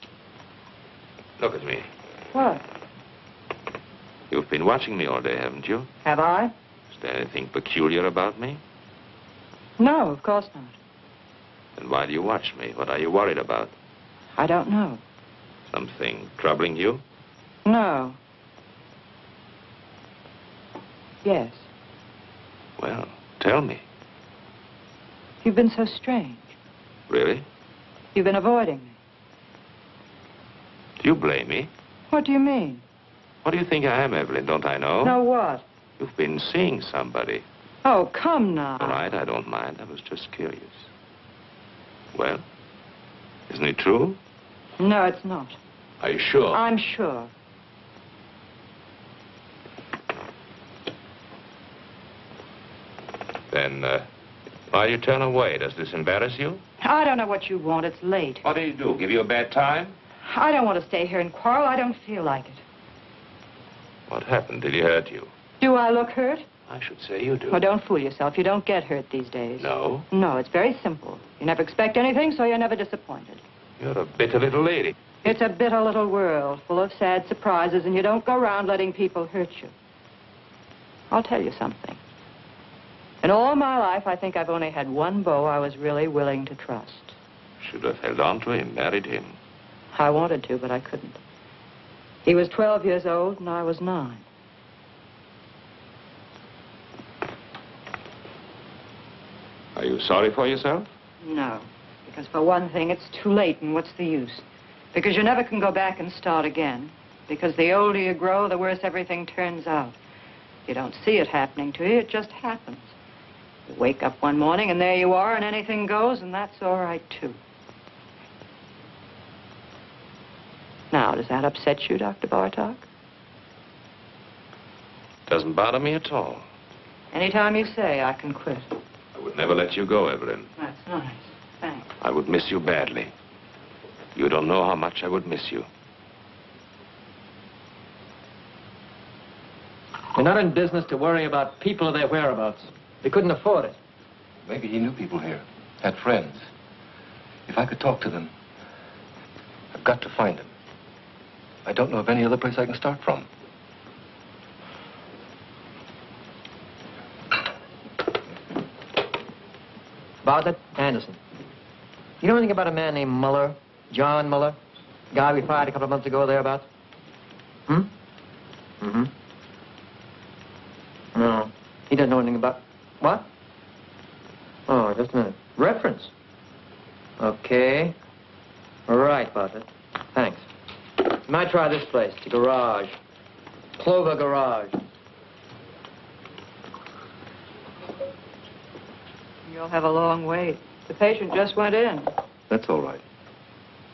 Look at me. What? You've been watching me all day, haven't you? Have I? Is there anything peculiar about me? No, of course not. Then why do you watch me? What are you worried about? I don't know. Something troubling you? No. Yes. Well, tell me. You've been so strange. Really? You've been avoiding me. Do you blame me? What do you mean? What do you think I am, Evelyn? Don't I know? No what? You've been seeing somebody. Oh, come now. All right, I don't mind. I was just curious. Well, isn't it true? No, it's not. Are you sure? I'm sure. Then, why do you turn away? Does this embarrass you? I don't know what you want. It's late. What do you do? Give you a bad time? I don't want to stay here and quarrel. I don't feel like it. What happened? Did he hurt you? Do I look hurt? I should say you do. Well, don't fool yourself. You don't get hurt these days. No? No, it's very simple. You never expect anything, so you're never disappointed. You're a bitter little lady. It's a bitter little world full of sad surprises, and you don't go around letting people hurt you. I'll tell you something. In all my life, I think I've only had one beau I was really willing to trust. Should have held on to him, married him. I wanted to, but I couldn't. He was 12 years old, and I was 9. Are you sorry for yourself? No, because for one thing, it's too late, and what's the use? Because you never can go back and start again. Because the older you grow, the worse everything turns out. You don't see it happening to you, it just happens. You wake up one morning, and there you are, and anything goes, and that's all right, too. Now, does that upset you, Dr. Bartok? Doesn't bother me at all. Anytime you say, I can quit. I would never let you go, Evelyn. That's nice. Thanks. I would miss you badly. You don't know how much I would miss you. You're not in business to worry about people or their whereabouts. You couldn't afford it. Maybe he knew people here, had friends. If I could talk to them, I've got to find them. I don't know of any other place I can start from. Bartlett, Anderson. You know anything about a man named Muller? John Muller? Guy we fired a couple of months ago thereabouts? Hmm? Mm-hmm. No. He doesn't know anything about... What? Oh, just a minute. Reference? Okay. All right, Bartlett. Thanks. You might try this place, the garage. Clover Garage. You'll have a long wait. The patient just went in. That's all right.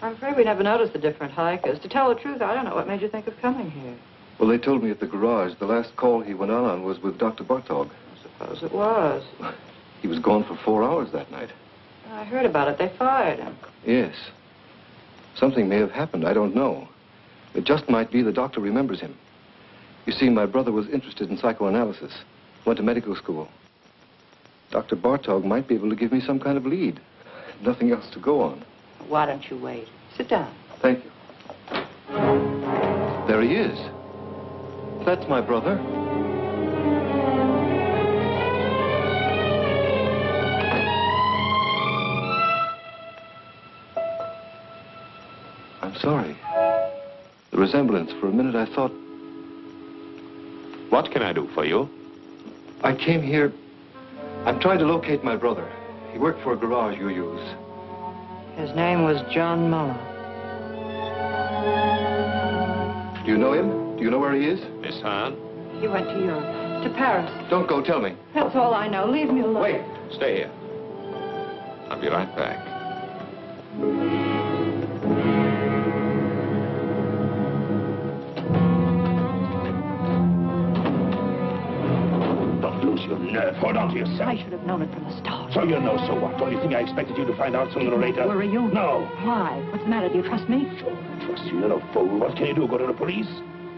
I'm afraid we never noticed the different hikers. To tell the truth, I don't know what made you think of coming here. Well, they told me at the garage the last call he went on was with Dr. Bartog. Suppose it was. He was gone for 4 hours that night. I heard about it. They fired him. Yes. Something may have happened. I don't know. It just might be the doctor remembers him. You see, my brother was interested in psychoanalysis. Went to medical school. Dr. Bartog might be able to give me some kind of lead. Nothing else to go on. Why don't you wait? Sit down. Thank you. There he is. That's my brother. I'm sorry. The resemblance, for a minute I thought... What can I do for you? I came here... I'm trying to locate my brother. He worked for a garage you use. His name was John Muller. Do you know him? Do you know where he is? Miss Hahn? He went to Europe. To Paris. Don't go, tell me. That's all I know. Leave me alone. Wait. Stay here. I'll be right back. Don't lose your nerve. Hold on to yourself. I should have known it from the start. So you know, so what? Don't you think I expected you to find out sooner or later? Worry you? No. Why? What's the matter? Do you trust me? Sure, I trust you. You're no fool. What can you do? Go to the police?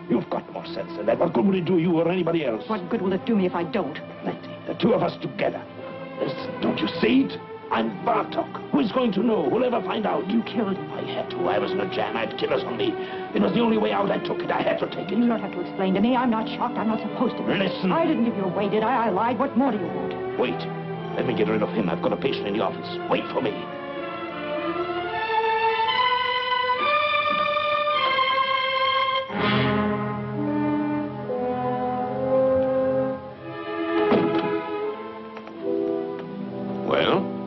You've got more sense than that. What good will it do you or anybody else? What good will it do me if I don't? Plenty. The two of us together. Listen, don't you see it? I'm Bartok. Who is going to know? Who'll ever find out? You killed him. I had to. I was in a jam. I had killers on me. It was the only way out. I took it. I had to take it. You don't have to explain to me. I'm not shocked. I'm not supposed to be. Listen. I didn't give you away, did I? I lied. What more do you want? Wait. Let me get rid of him. I've got a patient in the office. Wait for me.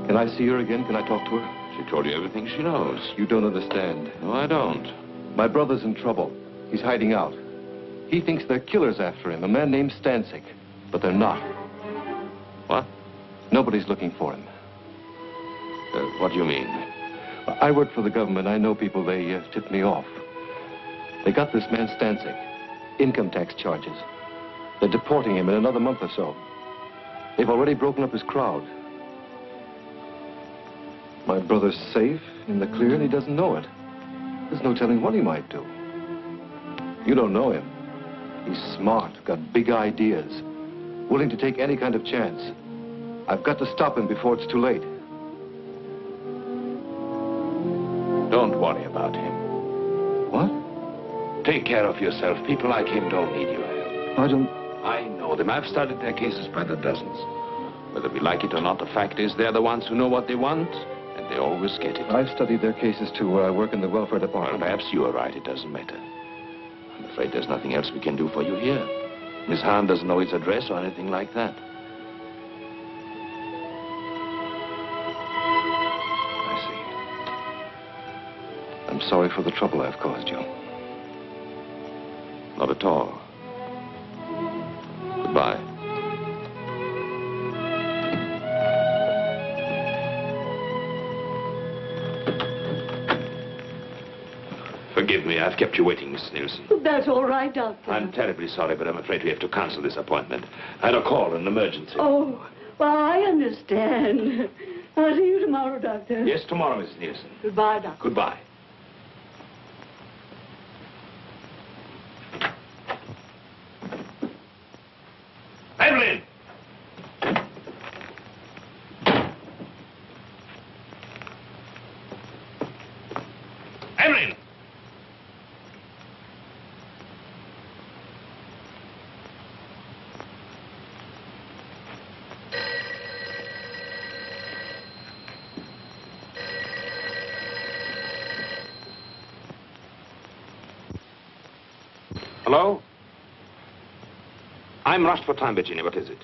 Can I see her again? Can I talk to her? She told you everything she knows. You don't understand. No, I don't. My brother's in trouble. He's hiding out. He thinks they're killers after him, a man named Stancic. But they're not. What? Nobody's looking for him. What do you mean? I work for the government. I know people. They tipped me off. They got this man Stancic. Income tax charges. They're deporting him in another month or so. They've already broken up his crowd. My brother's safe, in the clear, and he doesn't know it. There's no telling what he might do. You don't know him. He's smart, got big ideas, willing to take any kind of chance. I've got to stop him before it's too late. Don't worry about him. What? Take care of yourself. People like him don't need your help. I know them. I've studied their cases by the dozens. Whether we like it or not, the fact is they're the ones who know what they want, and they always get it. I've studied their cases too. I work in the welfare department. Well, perhaps you are right. It doesn't matter. I'm afraid there's nothing else we can do for you here. Miss Hahn doesn't know his address or anything like that. I'm sorry for the trouble I've caused you. Not at all. Goodbye. Forgive me, I've kept you waiting, Miss Nielsen. That's all right, Doctor. I'm terribly sorry, but I'm afraid we have to cancel this appointment. I had a call, an emergency. Oh, well, I understand. I'll see you tomorrow, Doctor. Yes, tomorrow, Miss Nielsen. Goodbye, Doctor. Goodbye. Evelyn! Evelyn! Hello? I'm rushed for time, Virginia. What is it?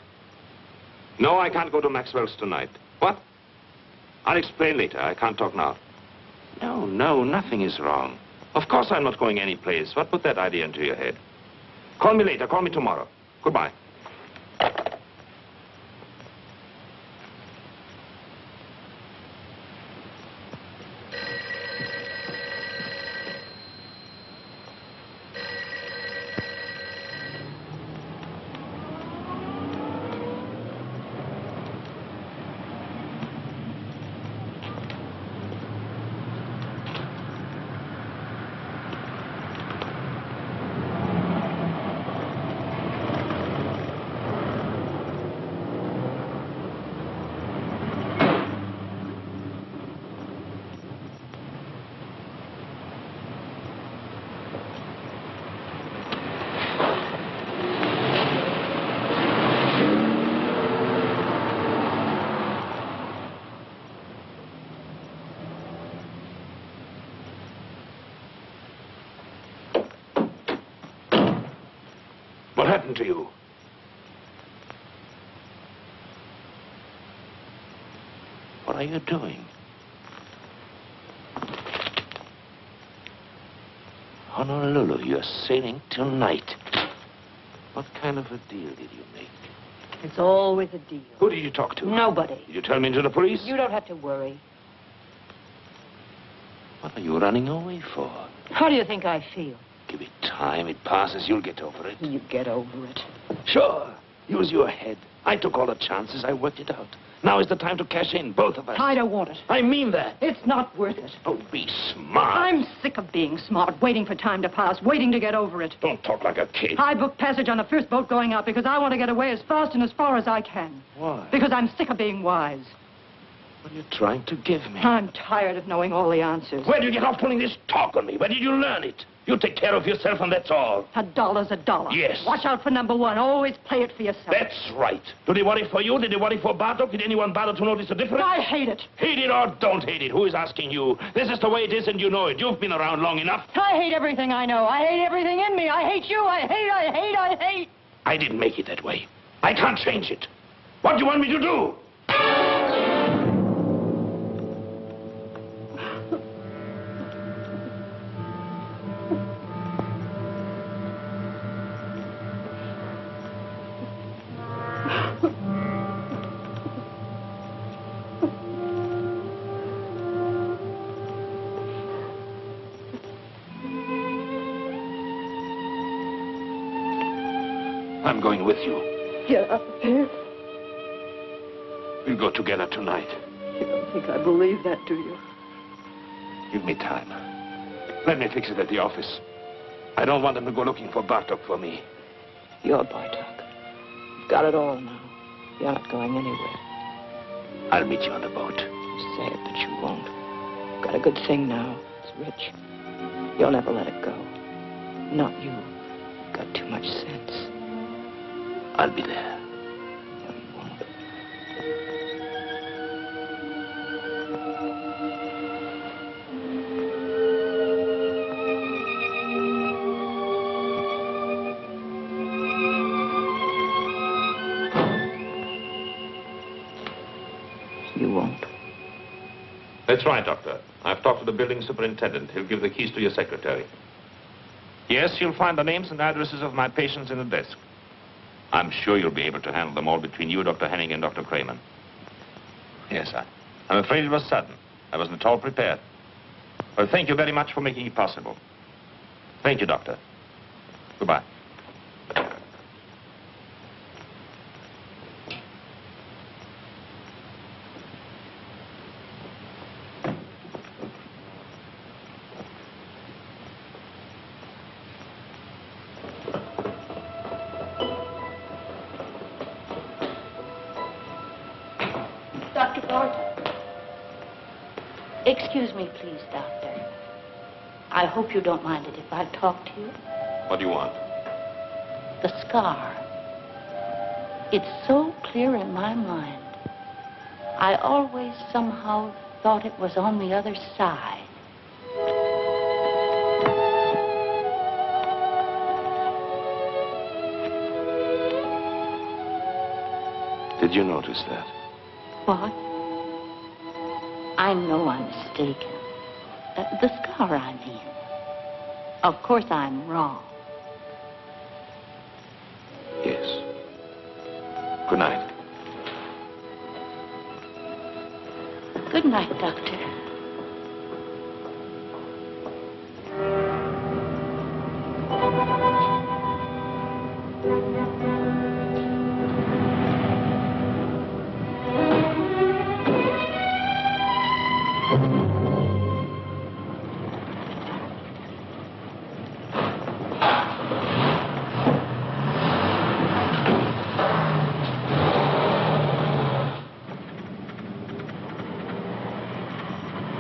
No, I can't go to Maxwell's tonight. What? I'll explain later. I can't talk now. No, nothing is wrong. Of course I'm not going any place. What put that idea into your head? Call me later. Call me tomorrow. Goodbye. happened to you? What are you doing? Honolulu, you're sailing tonight. What kind of a deal did you make? It's always a deal. Who did you talk to? Nobody. Did you tell me to the police? You don't have to worry. What are you running away for? How do you think I feel? Give it time. It passes. You'll get over it. You get over it. Sure. Use your head. I took all the chances. I worked it out. Now is the time to cash in, both of us. I don't want it. I mean that. It's not worth it. Oh, be smart. I'm sick of being smart, waiting for time to pass, waiting to get over it. Don't talk like a kid. I booked passage on the first boat going out because I want to get away as fast and as far as I can. Why? Because I'm sick of being wise. What are you trying to give me? I'm tired of knowing all the answers. Where did you get off pulling this talk on me? Where did you learn it? You take care of yourself and that's all. $1's $1. Yes. Watch out for number one. Always play it for yourself. That's right. Do they worry for you? Did they worry for Bartok? Did anyone bother to notice the difference? I hate it. Hate it or don't hate it? Who is asking you? This is the way it is and you know it. You've been around long enough. I hate everything I know. I hate everything in me. I hate you. I hate. I didn't make it that way. I can't change it. What do you want me to do? I'm going with you. Get up here. We'll go together tonight. You don't think I believe that, do you? Give me time. Let me fix it at the office. I don't want them to go looking for Bartok for me. You're Bartok. You've got it all now. You're not going anywhere. I'll meet you on the boat. You say it, but you won't. You've got a good thing now. It's rich. You'll never let it go. Not you. You've got too much sense. I'll be there. No, you won't. You won't. That's right, Doctor. I've talked to the building superintendent. He'll give the keys to your secretary. Yes, you'll find the names and addresses of my patients in the desk. I'm sure you'll be able to handle them all between you, Dr. Henning, and Dr. Kramer. Yes, I'm afraid it was sudden. I wasn't at all prepared. Well, thank you very much for making it possible. Thank you, Doctor. Goodbye. Dr. Barton. Excuse me, please, Doctor. I hope you don't mind it if I talk to you. What do you want? The scar. It's so clear in my mind. I always somehow thought it was on the other side. Did you notice that? What? I know I'm mistaken. The scar, I mean. Of course I'm wrong. Yes. Good night. Good night, Doctor.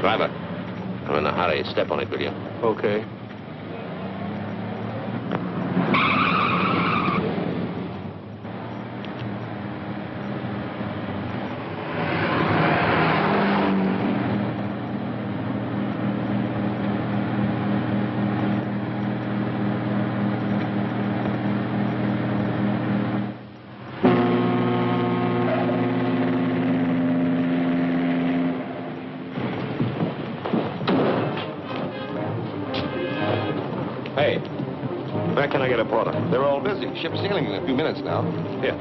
Driver, I'm in a hurry. Step on it, will you? Okay. Hey, where can I get a porter? They're all busy. Ship's sailing in a few minutes now. Here.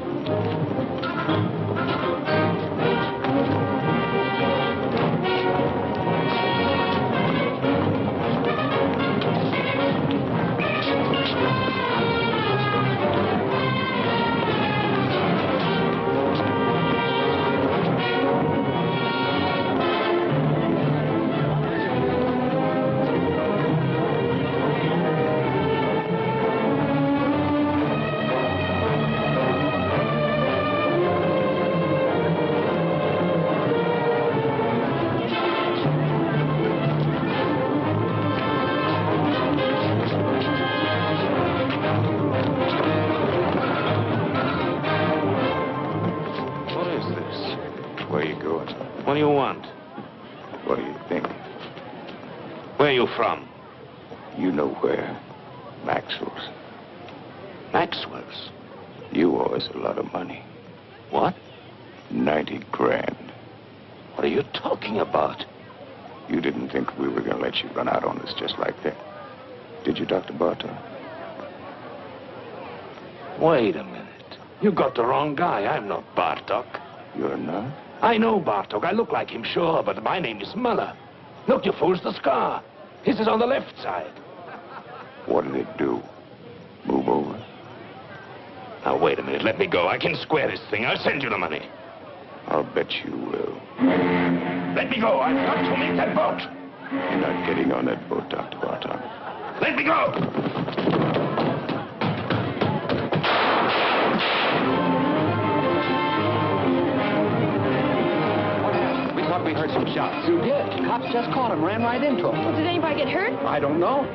What do you want? What do you think? Where are you from? You know where. Maxwell's. Maxwell's? You owe us a lot of money. What? 90 grand. What are you talking about? You didn't think we were going to let you run out on us just like that. Did you, Dr. Bartok? Wait a minute. You got the wrong guy. I'm not Bartok. You're not? I know Bartok. I look like him, sure, but my name is Muller. Look, you fools, the scar. His is on the left side. What did it do? Move over? Now, wait a minute. Let me go. I can square this thing. I'll send you the money. I'll bet you will. Let me go. I've got to make that boat. You're not getting on that boat, Dr. Bartok. Let me go. We heard some shots. You did? Cops just caught him, ran right into him. Well, did anybody get hurt? I don't know.